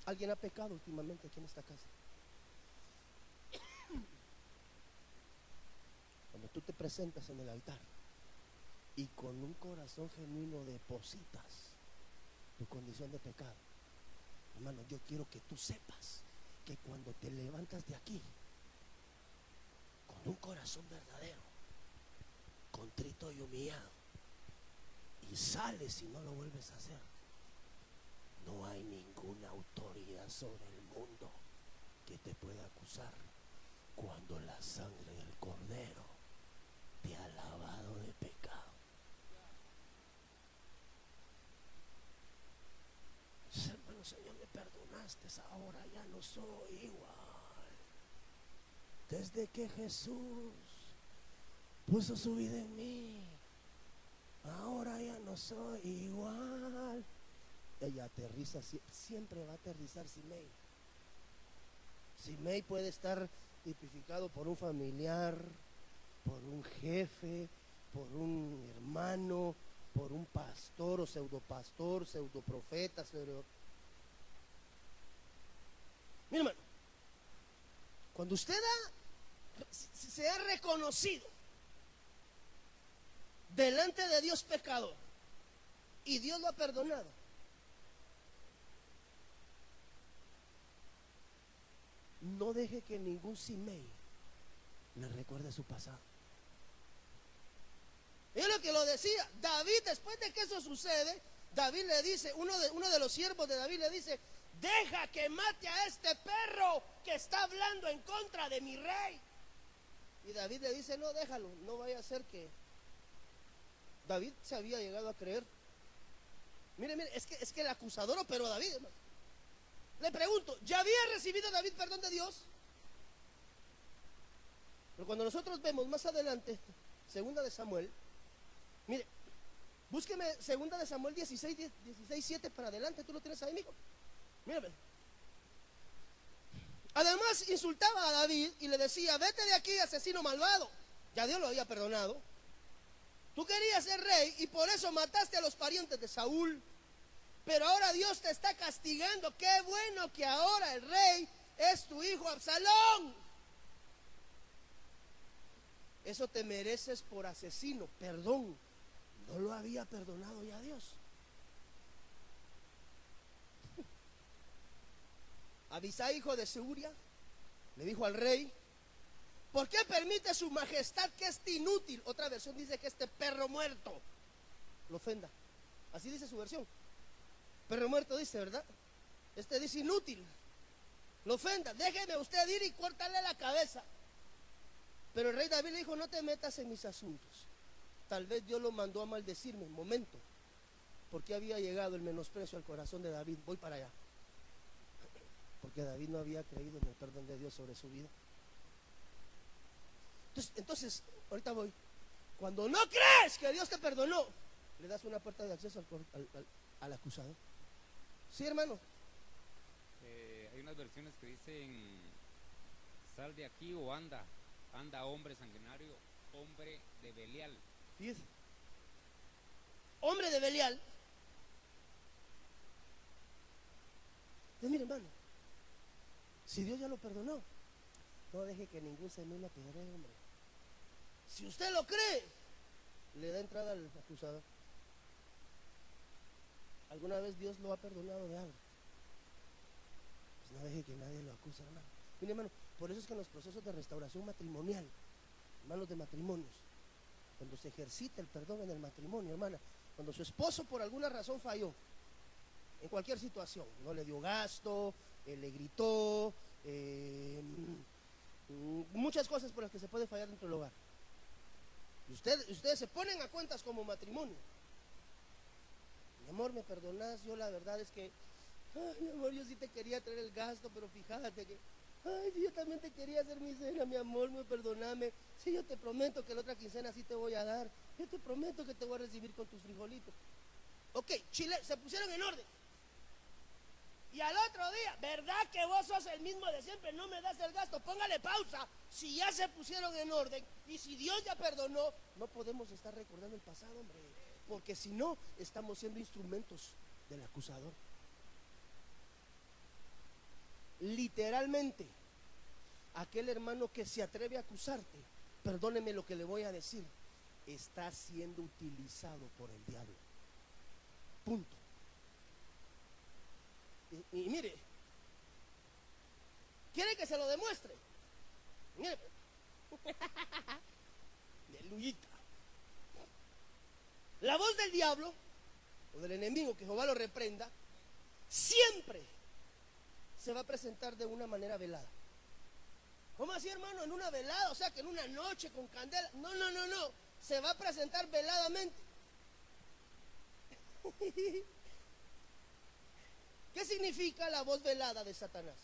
¿Alguien ha pecado últimamente aquí en esta casa? Cuando tú te presentas en el altar y con un corazón genuino depositas tu condición de pecado, hermano, yo quiero que tú sepas que cuando te levantas de aquí con un corazón verdadero, contrito y humillado, y sales y no lo vuelves a hacer, no hay ninguna autoridad sobre el mundo que te pueda acusar cuando la sangre del Cordero te ha lavado de pecado. Hermano, Señor, me perdonaste, ahora ya no soy igual. Desde que Jesús puso su vida en mí, ahora ya no soy igual. Ella aterriza, siempre va a aterrizar Simei. Simei puede estar tipificado por un familiar, por un jefe, por un hermano, por un pastor o pseudopastor, pseudoprofeta, Mira, hermano, cuando usted se ha reconocido delante de Dios pecador y Dios lo ha perdonado, no deje que ningún Simei le recuerde su pasado. Es lo que lo decía David. Después de que eso sucede, David le dice, uno de los siervos de David le dice: deja que mate a este perro que está hablando en contra de mi rey. Y David le dice, no, déjalo, no vaya a ser que... David se había llegado a creer. Mire, es que el acusador operó a David, hermano. Le pregunto, ¿ya había recibido David perdón de Dios? Pero cuando nosotros vemos más adelante, segunda de Samuel, mire, búsqueme segunda de Samuel 16, 7 para adelante, tú lo tienes ahí, mijo. Mírame. Además insultaba a David y le decía, vete de aquí, asesino malvado. Ya Dios lo había perdonado. Tú querías ser rey y por eso mataste a los parientes de Saúl. Pero ahora Dios te está castigando. Qué bueno que ahora el rey es tu hijo Absalón. Eso te mereces por asesino. Perdón. No lo había perdonado ya Dios. Abisai, hijo de Seruia, le dijo al rey, ¿por qué permite su majestad que este inútil? Otra versión dice que este perro muerto lo ofenda. Así dice su versión. Perro muerto dice, ¿verdad? Este dice inútil, lo ofenda. Déjeme usted ir y cortarle la cabeza. Pero el rey David le dijo, no te metas en mis asuntos. Tal vez Dios lo mandó a maldecirme. Momento, porque había llegado el menosprecio al corazón de David. Voy para allá. Porque David no había creído en el perdón de Dios sobre su vida. Entonces, ahorita voy. Cuando no crees que Dios te perdonó, le das una puerta de acceso al acusado. Sí, hermano. Hay unas versiones que dicen, sal de aquí o anda hombre sanguinario, hombre de Belial. Fíjese. Hombre de Belial. Entonces, mire, hermano, si Dios ya lo perdonó, no deje que ningún semilla lo apedree, hombre. Si usted lo cree, le da entrada al acusador. ¿Alguna vez Dios lo ha perdonado de algo? Pues no deje que nadie lo acuse, hermano. Mire, hermano, por eso es que en los procesos de restauración matrimonial, hermanos de matrimonios, cuando se ejercita el perdón en el matrimonio, hermana, cuando su esposo por alguna razón falló, en cualquier situación, no le dio gasto, le gritó, muchas cosas por las que se puede fallar dentro del hogar. Y ustedes se ponen a cuentas como matrimonio. Mi amor, ¿me perdonás? Yo la verdad es que, ay, mi amor, yo sí te quería traer el gasto, pero fíjate que, ay, sí, yo también te quería hacer mi cena, mi amor, perdóname. Sí, yo te prometo que la otra quincena sí te voy a dar. Yo te prometo que te voy a recibir con tus frijolitos. Ok, Chile, se pusieron en orden. Y al otro día, ¿verdad que vos sos el mismo de siempre? No me das el gasto, póngale pausa. Si ya se pusieron en orden y si Dios ya perdonó, no podemos estar recordando el pasado, hombre. Porque si no, estamos siendo instrumentos del acusador. Literalmente, aquel hermano que se atreve a acusarte, perdóneme lo que le voy a decir, está siendo utilizado por el diablo. Punto. Y mire, ¿quiere que se lo demuestre? Mire, aleluyita. La voz del diablo o del enemigo, que Jehová lo reprenda, siempre se va a presentar de una manera velada. ¿Cómo así, hermano? En una velada, o sea que en una noche con candela. No, se va a presentar veladamente. ¿Qué significa la voz velada de Satanás?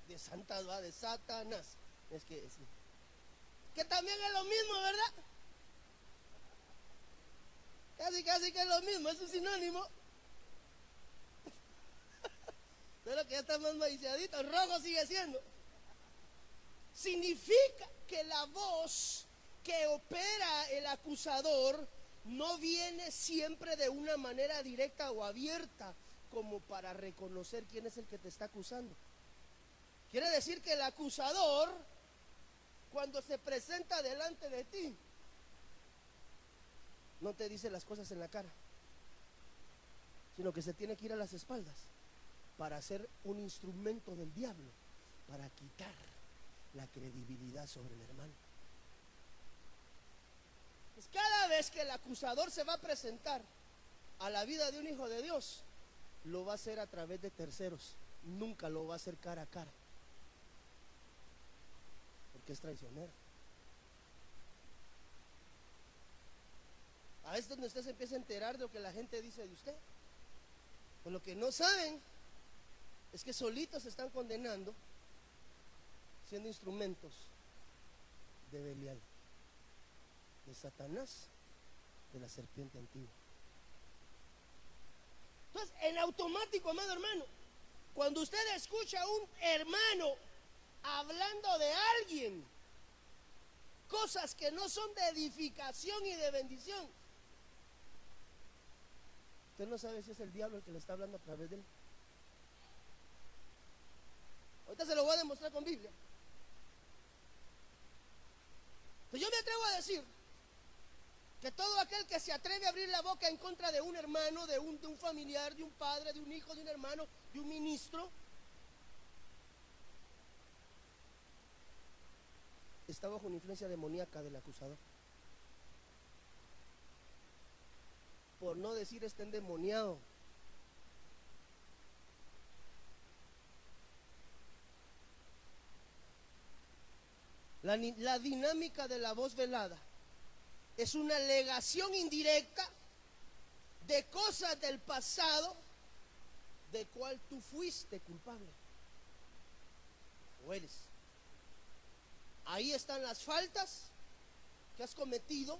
De Satanás. Es que también es lo mismo, ¿verdad? Casi que es lo mismo, es un sinónimo. Pero que ya está más maiciadito, el rojo sigue siendo. Significa que la voz que opera el acusador no viene siempre de una manera directa o abierta, como para reconocer quién es el que te está acusando. Quiere decir que el acusador, cuando se presenta delante de ti, no te dice las cosas en la cara, sino que se tiene que ir a las espaldas para ser un instrumento del diablo, para quitar la credibilidad sobre el hermano. Pues cada vez que el acusador se va a presentar a la vida de un hijo de Dios, lo va a hacer a través de terceros, nunca lo va a hacer cara a cara, porque es traicionero. A esto donde usted se empieza a enterar de lo que la gente dice de usted. Pues lo que no saben es que solitos se están condenando, siendo instrumentos de Belial, de Satanás, de la serpiente antigua. Entonces, en automático, amado hermano, cuando usted escucha a un hermano hablando de alguien, cosas que no son de edificación y de bendición, usted no sabe si es el diablo el que le está hablando a través de él. Ahorita se lo voy a demostrar con Biblia. Entonces yo me atrevo a decir que todo aquel que se atreve a abrir la boca en contra de un hermano, de un familiar, de un padre, de un hijo, de un hermano, de un ministro, está bajo una influencia demoníaca del acusador. Por no decir está endemoniado. La dinámica de la voz velada es una alegación indirecta de cosas del pasado de cual tú fuiste culpable o eres. Ahí están las faltas que has cometido,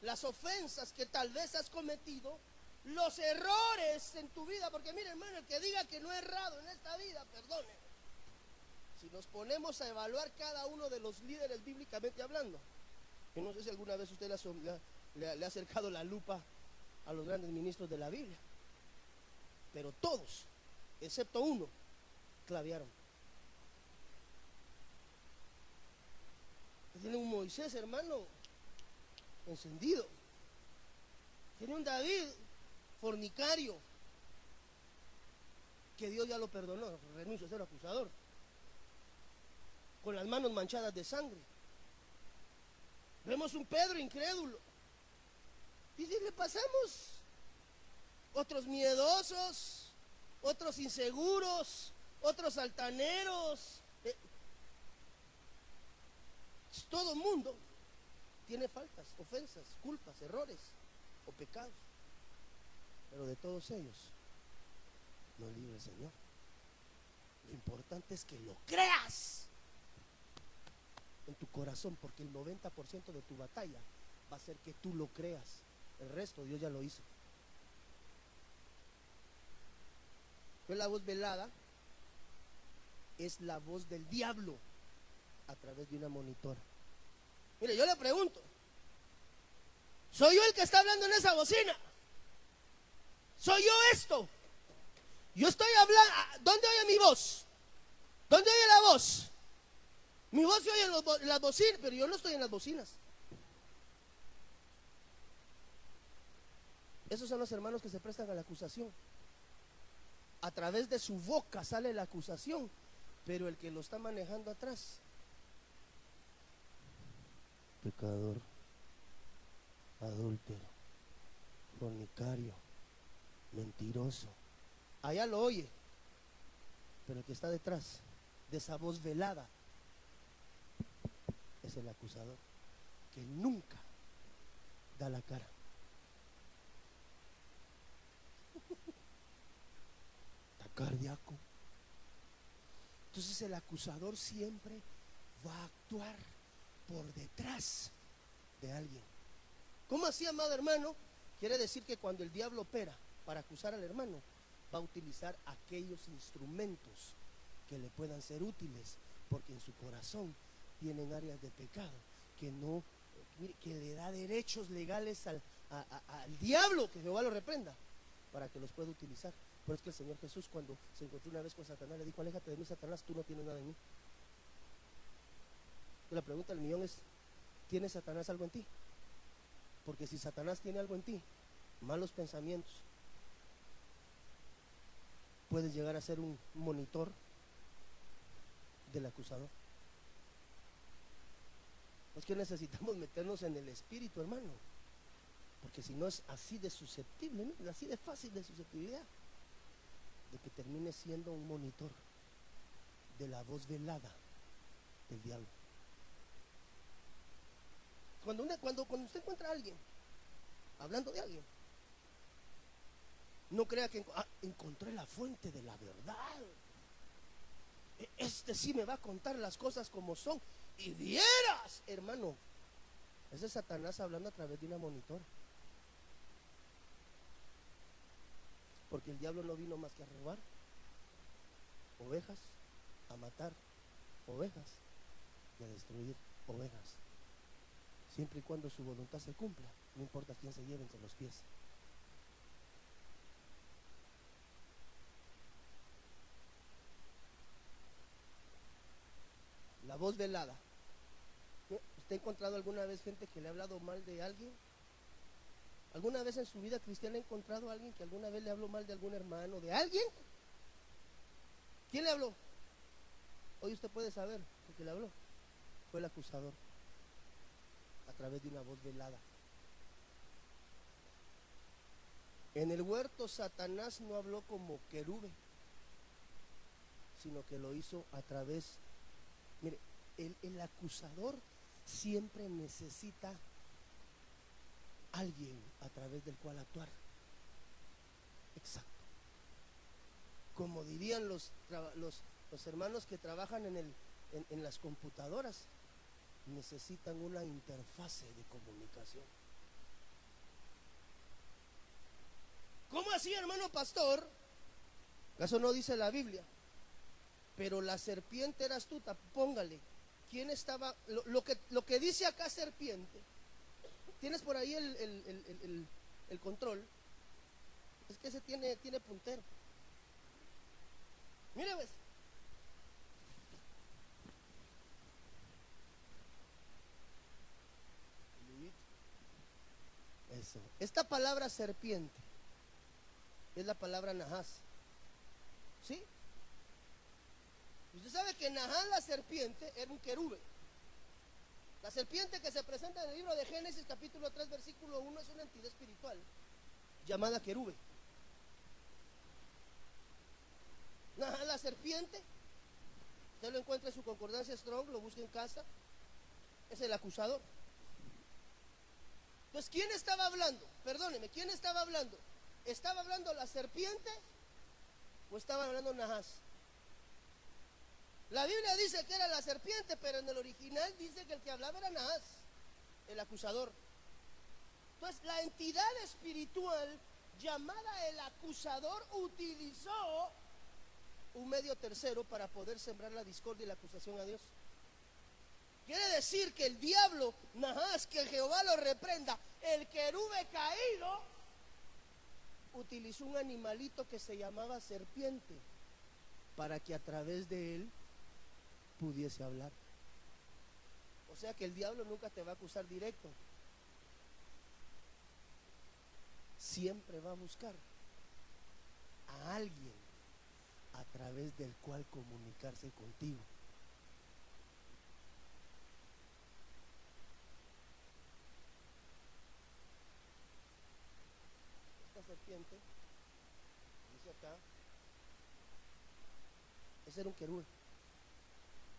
las ofensas que tal vez has cometido, los errores en tu vida, porque mire hermano, el que diga que no ha errado en esta vida, perdone. Si nos ponemos a evaluar cada uno de los líderes bíblicamente hablando, yo no sé si alguna vez usted le ha acercado la lupa a los grandes ministros de la Biblia, pero todos, excepto uno, clavearon. Tiene un Moisés, hermano, encendido. Tiene un David fornicario, que Dios ya lo perdonó, renunció a ser acusador, con las manos manchadas de sangre. Vemos un Pedro incrédulo. Y si le pasamos, otros miedosos, otros inseguros, otros altaneros. Todo mundo tiene faltas, ofensas, culpas, errores o pecados. Pero de todos ellos nos libre el Señor. Lo importante es que lo creas en tu corazón, porque el 90% de tu batalla va a ser que tú lo creas. El resto Dios ya lo hizo. Pues la voz velada es la voz del diablo a través de una monitora. Mire, yo le pregunto, ¿soy yo el que está hablando en esa bocina? ¿Soy yo esto? Yo estoy hablando, ¿dónde oye mi voz? ¿Dónde oye la voz? Mi voz se oye en las bocinas, pero yo no estoy en las bocinas. Esos son los hermanos que se prestan a la acusación. A través de su boca sale la acusación, pero el que lo está manejando atrás, pecador, adúltero, fornicario, mentiroso, allá lo oye, pero el que está detrás de esa voz velada es el acusador, que nunca da la cara. Está cardíaco. Entonces el acusador siempre va a actuar por detrás de alguien. ¿Cómo así, amado hermano? Quiere decir que cuando el diablo opera para acusar al hermano, va a utilizar aquellos instrumentos que le puedan ser útiles, porque en su corazón tienen áreas de pecado que no, que le da derechos legales al diablo, que Jehová lo reprenda, para que los pueda utilizar. Por eso que el Señor Jesús, cuando se encontró una vez con Satanás, le dijo: aléjate de mí, Satanás, tú no tienes nada en mí. La pregunta del millón es: ¿tiene Satanás algo en ti? Porque si Satanás tiene algo en ti, malos pensamientos, puedes llegar a ser un monitor del acusador. Es que necesitamos meternos en el espíritu, hermano, porque si no es así de susceptible, ¿no? Así de fácil de susceptibilidad. de que termine siendo un monitor de la voz velada del diablo. Cuando usted encuentra a alguien hablando de alguien, no crea que encontré la fuente de la verdad. Este sí me va a contar las cosas como son. Y vieras, hermano, ese es Satanás hablando a través de una monitora. Porque el diablo no vino más que a robar ovejas, a matar ovejas y a destruir ovejas. Siempre y cuando su voluntad se cumpla, no importa quién se lleve entre los pies. La voz velada. ¿Usted ha encontrado alguna vez gente que le ha hablado mal de alguien? ¿Alguna vez en su vida cristiana ha encontrado a alguien que alguna vez le habló mal de algún hermano, de alguien? ¿Quién le habló? Hoy usted puede saber que le habló. Fue el acusador, a través de una voz velada. En el huerto Satanás no habló como querube, sino que lo hizo a través, mire, el acusador siempre necesita alguien a través del cual actuar. Exacto. Como dirían los hermanos que trabajan en las computadoras, necesitan una interfase de comunicación. ¿Cómo así, hermano pastor? ¿Acaso no dice la Biblia? Pero la serpiente era astuta. Póngale, ¿quién estaba? Lo que dice acá serpiente. ¿Tienes por ahí el control? Es que ese tiene puntero. Mire, pues. Eso. Esta palabra serpiente es la palabra Nahas. ¿Sí? Usted sabe que Nahas, la serpiente, era un querube. La serpiente que se presenta en el libro de Génesis capítulo 3 versículo 1 es una entidad espiritual llamada querube. Nahas, la serpiente, usted lo encuentra en su concordancia Strong, lo busca en casa, es el acusador. Entonces, ¿quién estaba hablando? Perdóneme, ¿quién estaba hablando? ¿Estaba hablando la serpiente o estaba hablando Nahas? La Biblia dice que era la serpiente, pero en el original dice que el que hablaba era Nahas, el acusador. Entonces, la entidad espiritual llamada el acusador utilizó un medio tercero para poder sembrar la discordia y la acusación a Dios. Quiere decir que el diablo, Nahas, que Jehová lo reprenda, el querube caído, utilizó un animalito que se llamaba serpiente para que a través de él pudiese hablar. O sea que el diablo nunca te va a acusar directo. Siempre va a buscar a alguien a través del cual comunicarse contigo. Esta serpiente, dice acá, ese era un querube,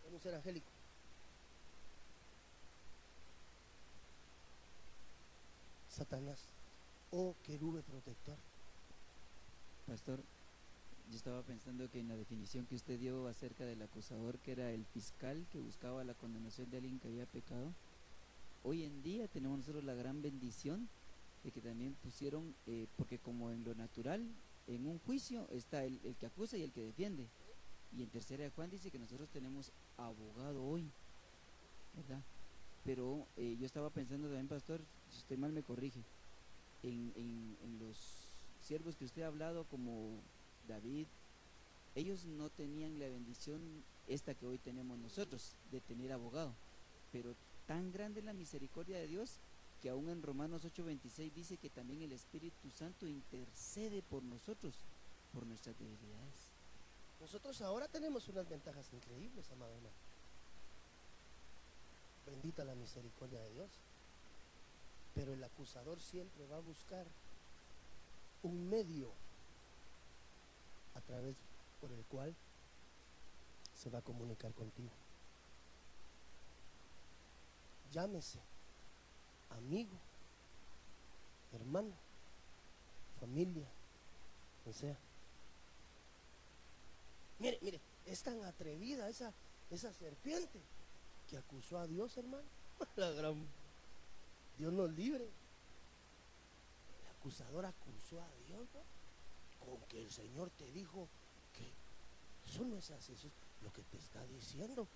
era un ser angélico. Satanás, oh querube protector. Pastor, yo estaba pensando que en la definición que usted dio acerca del acusador, que era el fiscal que buscaba la condenación de alguien que había pecado, hoy en día tenemos nosotros la gran bendición de que también pusieron, porque como en lo natural, en un juicio está el que acusa y el que defiende, y en Tercera de Juan dice que nosotros tenemos abogado hoy, ¿verdad? Pero yo estaba pensando también, pastor, si usted mal me corrige, en los siervos que usted ha hablado, como David, ellos no tenían la bendición esta que hoy tenemos nosotros, de tener abogado, pero tan grande es la misericordia de Dios, que aún en Romanos 8:26 dice que también el Espíritu Santo intercede por nosotros, por nuestras debilidades. Nosotros ahora tenemos unas ventajas increíbles, amado hermano. Bendita la misericordia de Dios. Pero el acusador siempre va a buscar un medio a través por el cual se va a comunicar contigo. Llámese amigo, hermano, familia, quien sea. Mire, es tan atrevida esa serpiente que acusó a Dios, hermano. La gran Dios nos libre. El acusador acusó a Dios, ¿no? Con que el Señor te dijo que eso no es así, eso es lo que te está diciendo,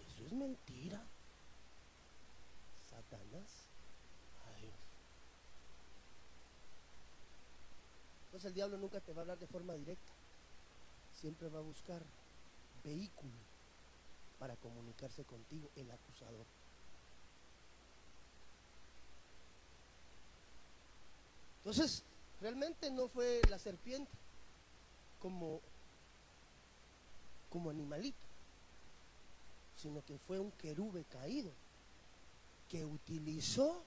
eso es mentira. Satanás. Ay. Entonces el diablo nunca te va a hablar de forma directa, siempre va a buscar vehículo para comunicarse contigo, el acusador. Entonces, realmente no fue la serpiente como animalito, sino que fue un querube caído que utilizó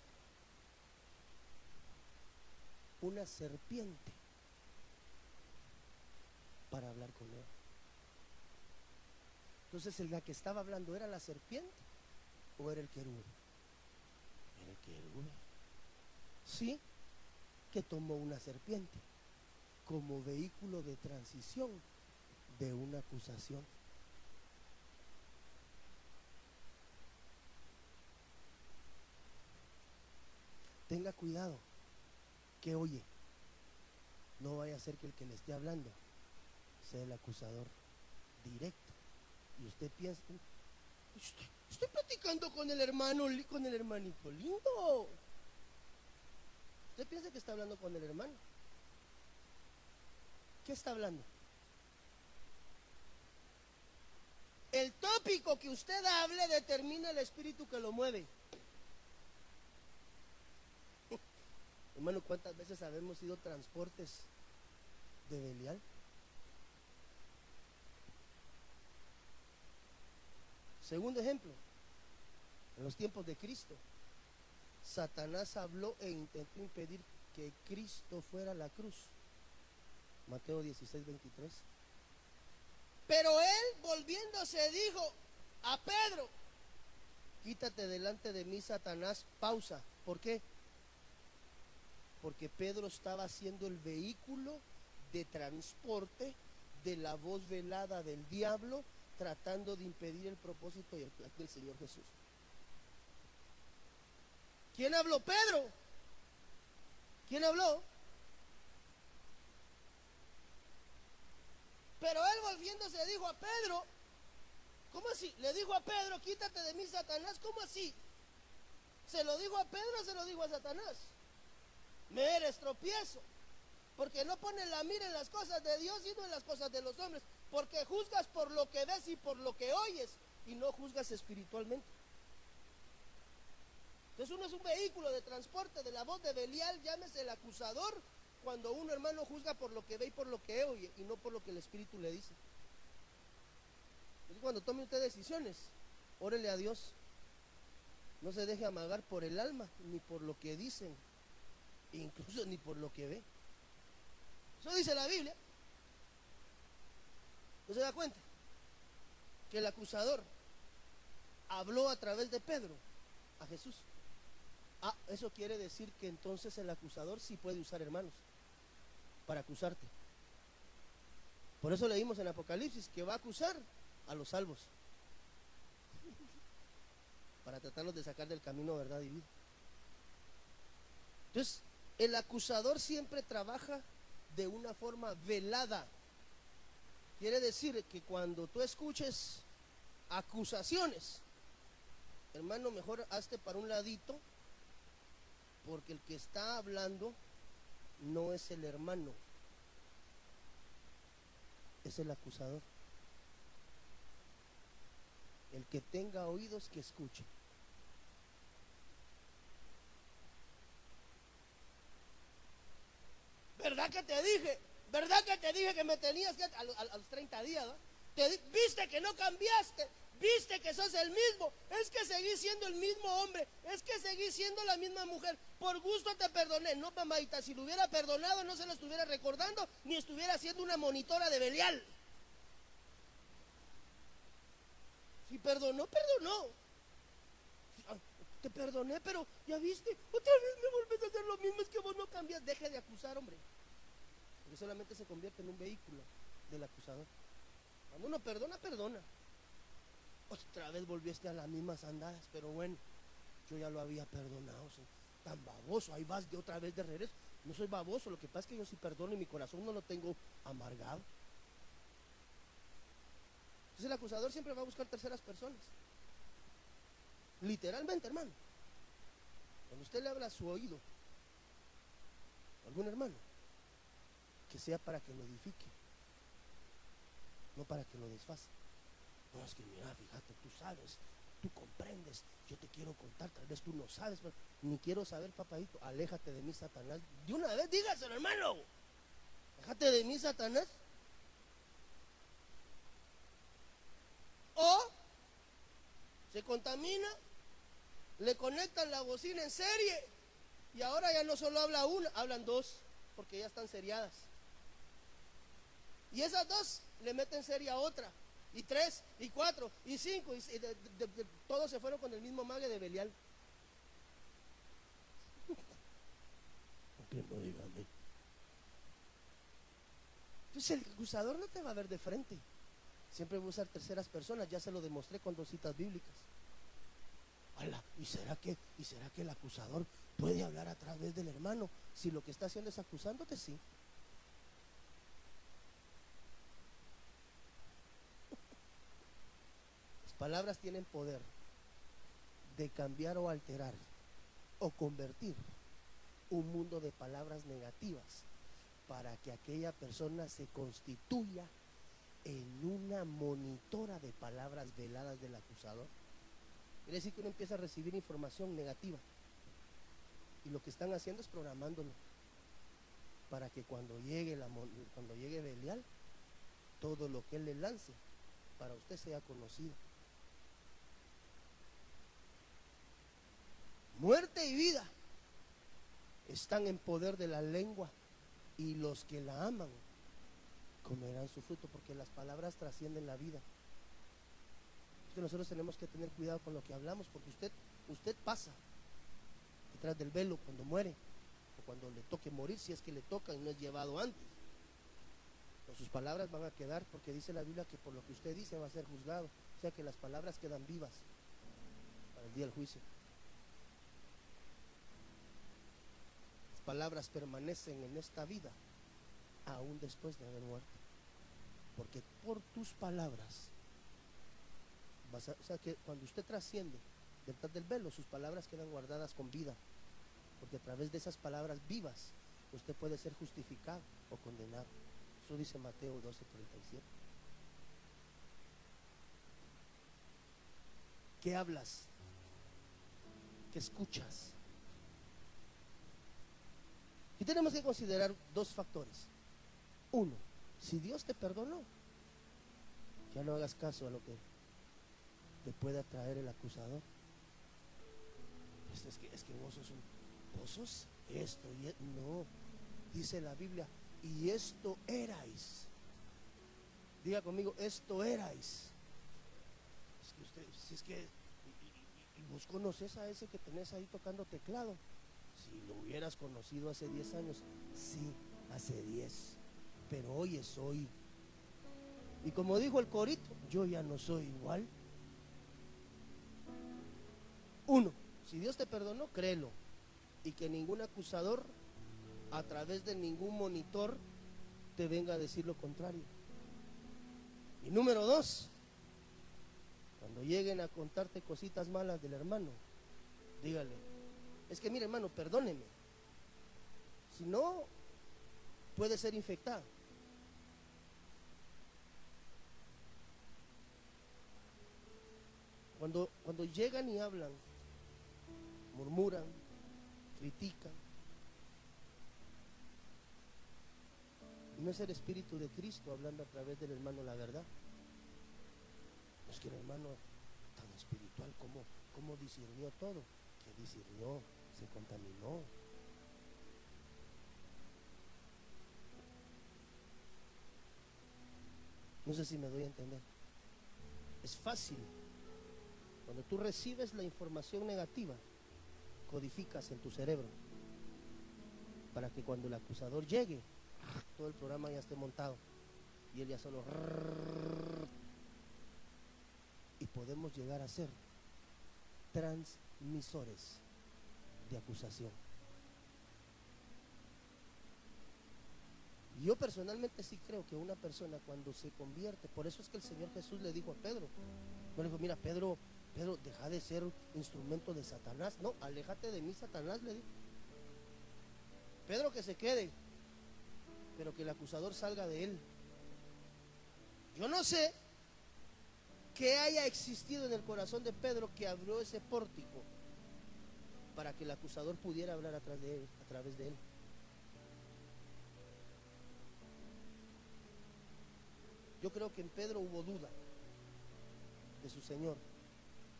una serpiente para hablar con él. Entonces, la que estaba hablando, ¿era la serpiente o era el querube? Era el querube. Sí, que tomó una serpiente como vehículo de transición de una acusación. Tenga cuidado que oye, no vaya a ser que el que le esté hablando sea el acusador directo y usted piensa, estoy platicando con el hermanito lindo. Usted piensa que está hablando con el hermano. ¿Qué está hablando? El tópico que usted hable determina el espíritu que lo mueve. Hermano, ¿cuántas veces habemos sido transportes de Belial? Segundo ejemplo, en los tiempos de Cristo, Satanás habló e intentó impedir que Cristo fuera a la cruz. Mateo 16:23. Pero él, volviéndose, dijo a Pedro: quítate delante de mí, Satanás. Pausa. ¿Por qué? Porque Pedro estaba siendo el vehículo de transporte de la voz velada del diablo, tratando de impedir el propósito y el plan del Señor Jesús. ¿Quién habló? Pedro. ¿Quién habló? Pero él, volviéndose, dijo a Pedro: ¿cómo así? Le dijo a Pedro: quítate de mí, Satanás. ¿Cómo así? ¿Se lo dijo a Pedro o se lo dijo a Satanás? Me eres tropiezo, porque no pones la mira en las cosas de Dios, sino en las cosas de los hombres, porque juzgas por lo que ves y por lo que oyes, y no juzgas espiritualmente. Entonces uno es un vehículo de transporte de la voz de Belial, llámese el acusador, cuando uno, hermano, juzga por lo que ve y por lo que oye, y no por lo que el Espíritu le dice. Entonces, cuando tome usted decisiones, órele a Dios. No se deje amagar por el alma, ni por lo que dicen, incluso ni por lo que ve. Eso dice la Biblia. ¿No se da cuenta? Que el acusador habló a través de Pedro a Jesús. Eso quiere decir que entonces el acusador sí puede usar hermanos para acusarte. Por eso leímos en Apocalipsis que va a acusar a los salvos para tratarlos de sacar del camino, verdad y vida. Entonces, el acusador siempre trabaja de una forma velada. Quiere decir que cuando tú escuches acusaciones, hermano, mejor hazte para un ladito, porque el que está hablando no es el hermano, es el acusador. El que tenga oídos, que escuche. ¿Verdad que te dije? ¿Verdad que te dije que me tenías que a los 30 días? ¿no? Viste que no cambiaste, viste que sos el mismo, es que seguís siendo siendo el mismo hombre, es que seguís siendo la misma mujer, por gusto te perdoné. No, mamadita, si lo hubiera perdonado no se lo estuviera recordando, ni estuviera siendo una monitora de Belial. Si perdonó, perdonó. Te perdoné, pero ya viste, otra vez me volvés a hacer lo mismo, es que vos no cambias. Deje de acusar, hombre, porque solamente se convierte en un vehículo del acusador. Cuando uno perdona, perdona. Otra vez volviste a las mismas andadas, pero bueno, yo ya lo había perdonado. Soy tan baboso, ahí vas de otra vez de regreso. No soy baboso, lo que pasa es que yo sí perdono y mi corazón no lo tengo amargado. Entonces el acusador siempre va a buscar terceras personas. Literalmente, hermano. Cuando usted le habla a su oído, a algún hermano, que sea para que lo edifique, no para que lo desfase. No, es que mira, fíjate, tú sabes, tú comprendes, yo te quiero contar, tal vez tú no sabes, pero ni quiero saber, papadito, aléjate de mí, Satanás. De una vez dígaselo, hermano, aléjate de mí, Satanás. O se contamina, le conectan la bocina en serie y ahora ya no solo habla una, hablan dos, porque ya están seriadas. Y esas dos le meten serie a otra, y 3, y 4, y 5, y todos se fueron con el mismo mague de Belial. Que no digan. Entonces el acusador no te va a ver de frente, siempre va a usar terceras personas. Ya se lo demostré con 2 citas bíblicas. Ala, ¿y será que el acusador puede hablar a través del hermano? Si lo que está haciendo es acusándote, sí. Palabras tienen poder de cambiar o alterar o convertir un mundo de palabras negativas para que aquella persona se constituya en una monitora de palabras veladas del acusador. Quiere decir que uno empieza a recibir información negativa y lo que están haciendo es programándolo para que cuando llegue Belial, todo lo que él le lance para usted sea conocido. Muerte y vida están en poder de la lengua, y los que la aman comerán su fruto, porque las palabras trascienden la vida. Es que nosotros tenemos que tener cuidado con lo que hablamos, porque usted pasa detrás del velo cuando muere, o cuando le toque morir, si es que le toca y no es llevado antes. Pero sus palabras van a quedar, porque dice la Biblia que por lo que usted dice va a ser juzgado. O sea que las palabras quedan vivas para el día del juicio. Palabras permanecen en esta vida aún después de haber muerto, porque por tus palabras o sea que cuando usted trasciende detrás del velo, sus palabras quedan guardadas con vida, porque a través de esas palabras vivas usted puede ser justificado o condenado. Eso dice Mateo 12:37. ¿Qué hablas? ¿Qué escuchas? Y tenemos que considerar 2 factores. 1, si Dios te perdonó, ya no hagas caso a lo que te pueda traer el acusador. Es que vos sos esto y no, dice la Biblia, y esto erais. Diga conmigo, esto erais. Es que usted, si es que y vos conoces a ese que tenés ahí tocando teclado. Si lo hubieras conocido hace 10 años, sí, hace 10, pero hoy es hoy. Y como dijo el corito, yo ya no soy igual. 1, si Dios te perdonó, créelo, y que ningún acusador a través de ningún monitor te venga a decir lo contrario. Y número 2, cuando lleguen a contarte cositas malas del hermano, dígale, es que mire, hermano, perdóneme, si no puede ser infectado. Cuando llegan y hablan, murmuran, critican, no es el Espíritu de Cristo hablando a través del hermano la verdad. Es que el hermano tan espiritual, ¿cómo cómo discernió todo. ¿Qué discernió? Se contaminó. No sé si me doy a entender. Es fácil. Cuando tú recibes la información negativa, codificas en tu cerebro para que cuando el acusador llegue, todo el programa ya esté montado y él ya solo, y podemos llegar a ser transmisores de acusación. Yo personalmente sí creo que una persona cuando se convierte, por eso es que el Señor Jesús le dijo a Pedro, no le dijo, mira Pedro, deja de ser instrumento de Satanás. No, aléjate de mí, Satanás, le dijo. Pedro, que se quede, pero que el acusador salga de él. Yo no sé qué haya existido en el corazón de Pedro que abrió ese pórtico para que el acusador pudiera hablar a través de él. Yo creo que en Pedro hubo duda de su Señor.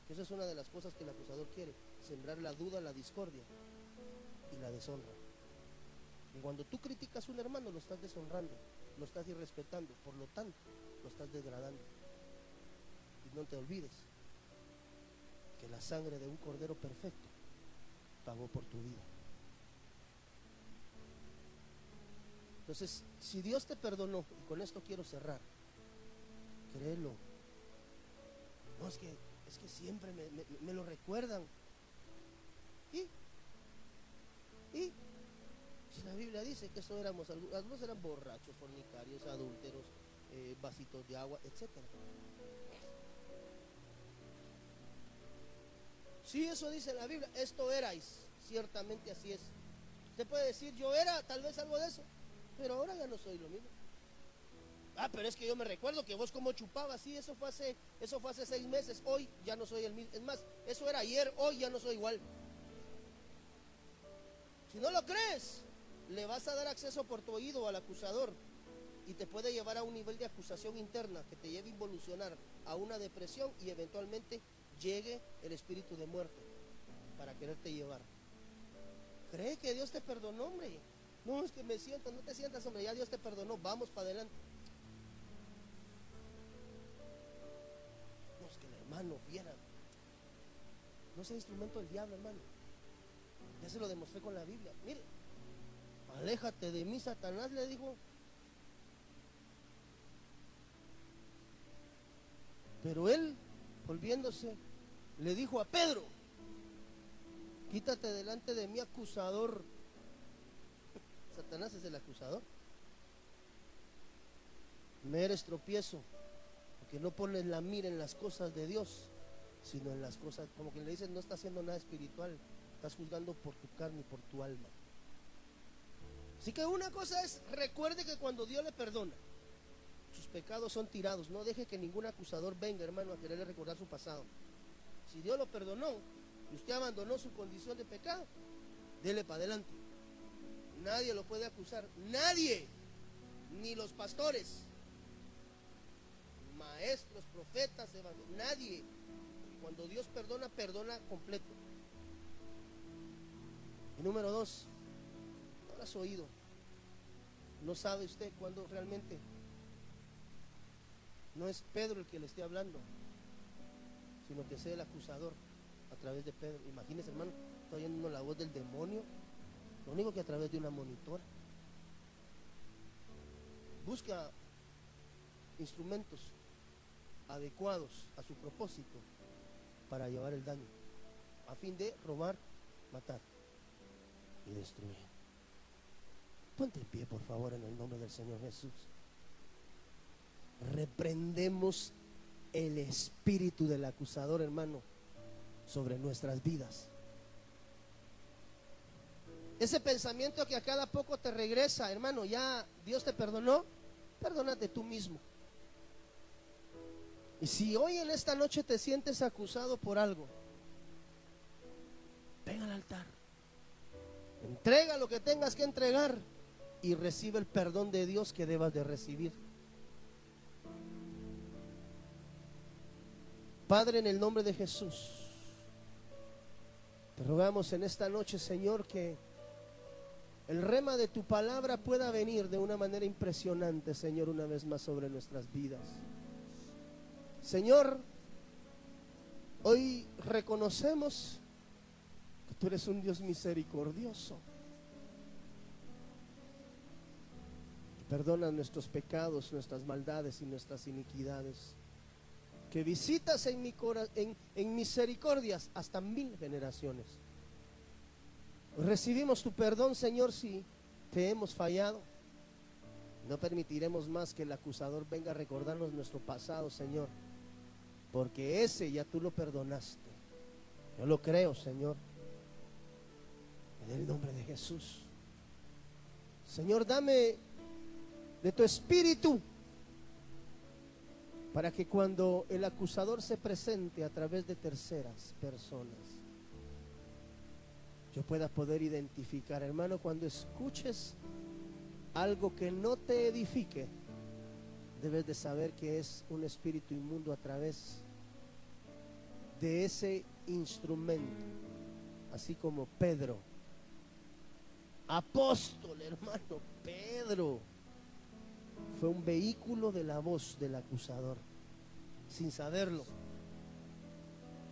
Que esa es una de las cosas que el acusador quiere, sembrar la duda, la discordia y la deshonra. Y cuando tú criticas a un hermano, lo estás deshonrando, lo estás irrespetando, por lo tanto, lo estás degradando. Y no te olvides que la sangre de un cordero perfecto pagó por tu vida. Entonces, si Dios te perdonó, y con esto quiero cerrar, créelo. No, es que siempre me lo recuerdan. Y si la Biblia dice que eso éramos, algunos eran borrachos, fornicarios, adúlteros, vasitos de agua, etcétera. Si eso dice la Biblia, esto erais, ciertamente así es. Usted puede decir, yo era tal vez algo de eso, pero ahora ya no soy lo mismo. Pero es que yo me recuerdo que vos como chupabas, sí, eso fue hace 6 meses, hoy ya no soy el mismo. Es más, eso era ayer, hoy ya no soy igual. Si no lo crees, le vas a dar acceso por tu oído al acusador y te puede llevar a un nivel de acusación interna que te lleve a involucionar a una depresión y eventualmente llegue el espíritu de muerte para quererte llevar. ¿Cree que Dios te perdonó, hombre? No, es que me siento, no te sientas, hombre, ya Dios te perdonó, vamos para adelante. No, es que el hermano viera, no sea instrumento del diablo, hermano. Ya se lo demostré con la Biblia. Mire, aléjate de mí, Satanás, le dijo. Pero él, volviéndose, le dijo a Pedro, quítate delante de mí, acusador. Satanás es el acusador. Me eres tropiezo, porque no pones la mira en las cosas de Dios, sino en las cosas, como que le dicen, no estás haciendo nada espiritual, estás juzgando por tu carne y por tu alma. Así que una cosa es, recuerde que cuando Dios le perdona, sus pecados son tirados. No deje que ningún acusador venga, hermano, a quererle recordar su pasado. Si Dios lo perdonó y usted abandonó su condición de pecado, dele para adelante. Nadie lo puede acusar, nadie, ni los pastores, maestros, profetas, nadie. Cuando Dios perdona, perdona completo. Y número 2, no lo has oído. No sabe usted cuándo realmente no es Pedro el que le esté hablando, sino que sea el acusador a través de Pedro. Imagínese, hermano, está oyendo la voz del demonio, lo único que a través de una monitora. Busca instrumentos adecuados a su propósito para llevar el daño, a fin de robar, matar y destruir. Ponte en pie, por favor, en el nombre del Señor Jesús. Reprendemos el espíritu del acusador, hermano, sobre nuestras vidas. Ese pensamiento que a cada poco te regresa, hermano, ya Dios te perdonó, perdónate tú mismo. Y si hoy en esta noche te sientes acusado por algo, ven al altar, entrega lo que tengas que entregar y recibe el perdón de Dios que debas de recibir. Padre, en el nombre de Jesús, Te rogamos en esta noche, Señor, que el rema de tu palabra pueda venir de una manera impresionante, Señor, una vez más sobre nuestras vidas. Señor, hoy reconocemos que tú eres un Dios misericordioso, que perdona nuestros pecados, nuestras maldades y nuestras iniquidades, que visitas en misericordias hasta 1000 generaciones. Recibimos tu perdón, Señor, si te hemos fallado. No permitiremos más que el acusador venga a recordarnos nuestro pasado, Señor, porque ese ya tú lo perdonaste. Yo lo creo, Señor, en el nombre de Jesús. Señor, dame de tu espíritu para que cuando el acusador se presente a través de terceras personas, yo pueda poder identificar. Hermano, cuando escuches algo que no te edifique, debes de saber que es un espíritu inmundo a través de ese instrumento. Así como Pedro, apóstol, hermano, Pedro fue un vehículo de la voz del acusador, sin saberlo.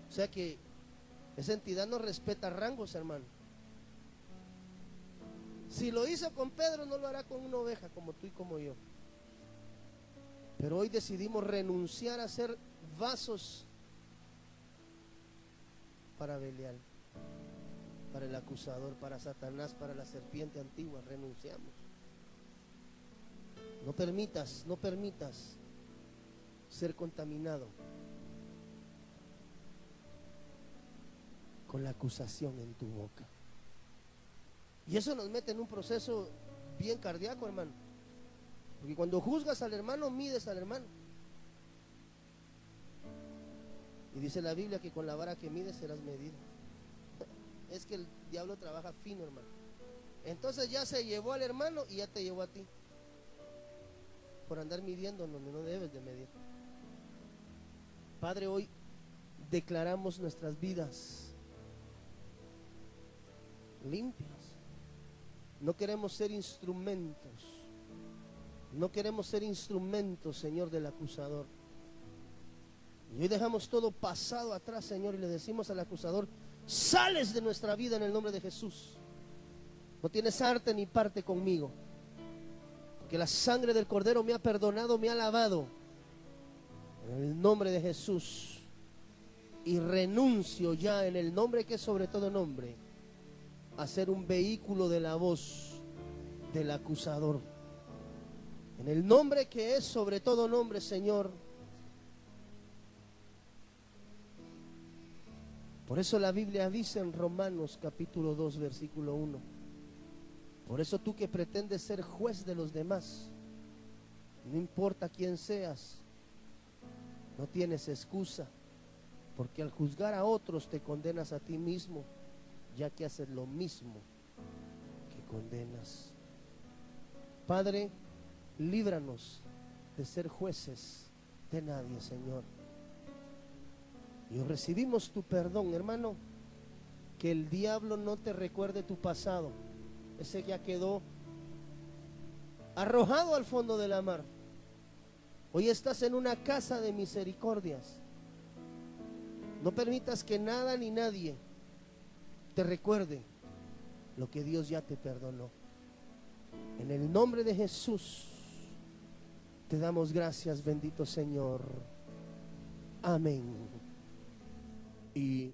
O sea que esa entidad no respeta rangos, hermano. Si lo hizo con Pedro, no lo hará con una oveja como tú y como yo. Pero hoy decidimos renunciar a ser vasos para Belial, para el acusador, para Satanás, para la serpiente antigua. Renunciamos. No permitas ser contaminado con la acusación en tu boca. Y eso nos mete en un proceso bien cardíaco, hermano. Porque cuando juzgas al hermano, mides al hermano. Y dice la Biblia que con la vara que mides serás medido. Es que el diablo trabaja fino, hermano. Entonces ya se llevó al hermano y ya te llevó a ti, por andar midiendo donde no debes de medir. Padre, hoy declaramos nuestras vidas limpias. No queremos ser instrumentos. No queremos ser instrumentos, Señor, del acusador. Y hoy dejamos todo pasado atrás, Señor, y le decimos al acusador: sales de nuestra vida en el nombre de Jesús. No tienes arte ni parte conmigo, porque la sangre del Cordero me ha perdonado, me ha lavado. En el nombre de Jesús. Y renuncio ya en el nombre que es sobre todo nombre a ser un vehículo de la voz del acusador. En el nombre que es sobre todo nombre, Señor. Por eso la Biblia dice en Romanos capítulo 2, versículo 1: por eso tú que pretendes ser juez de los demás, no importa quién seas, no tienes excusa, porque al juzgar a otros te condenas a ti mismo, ya que haces lo mismo que condenas. Padre, líbranos de ser jueces de nadie, Señor. Y recibimos tu perdón, hermano. Que el diablo no te recuerde tu pasado. Ese ya quedó arrojado al fondo de la mar. Hoy estás en una casa de misericordias. No permitas que nada ni nadie te recuerde lo que Dios ya te perdonó. En el nombre de Jesús te damos gracias, bendito Señor. Amén y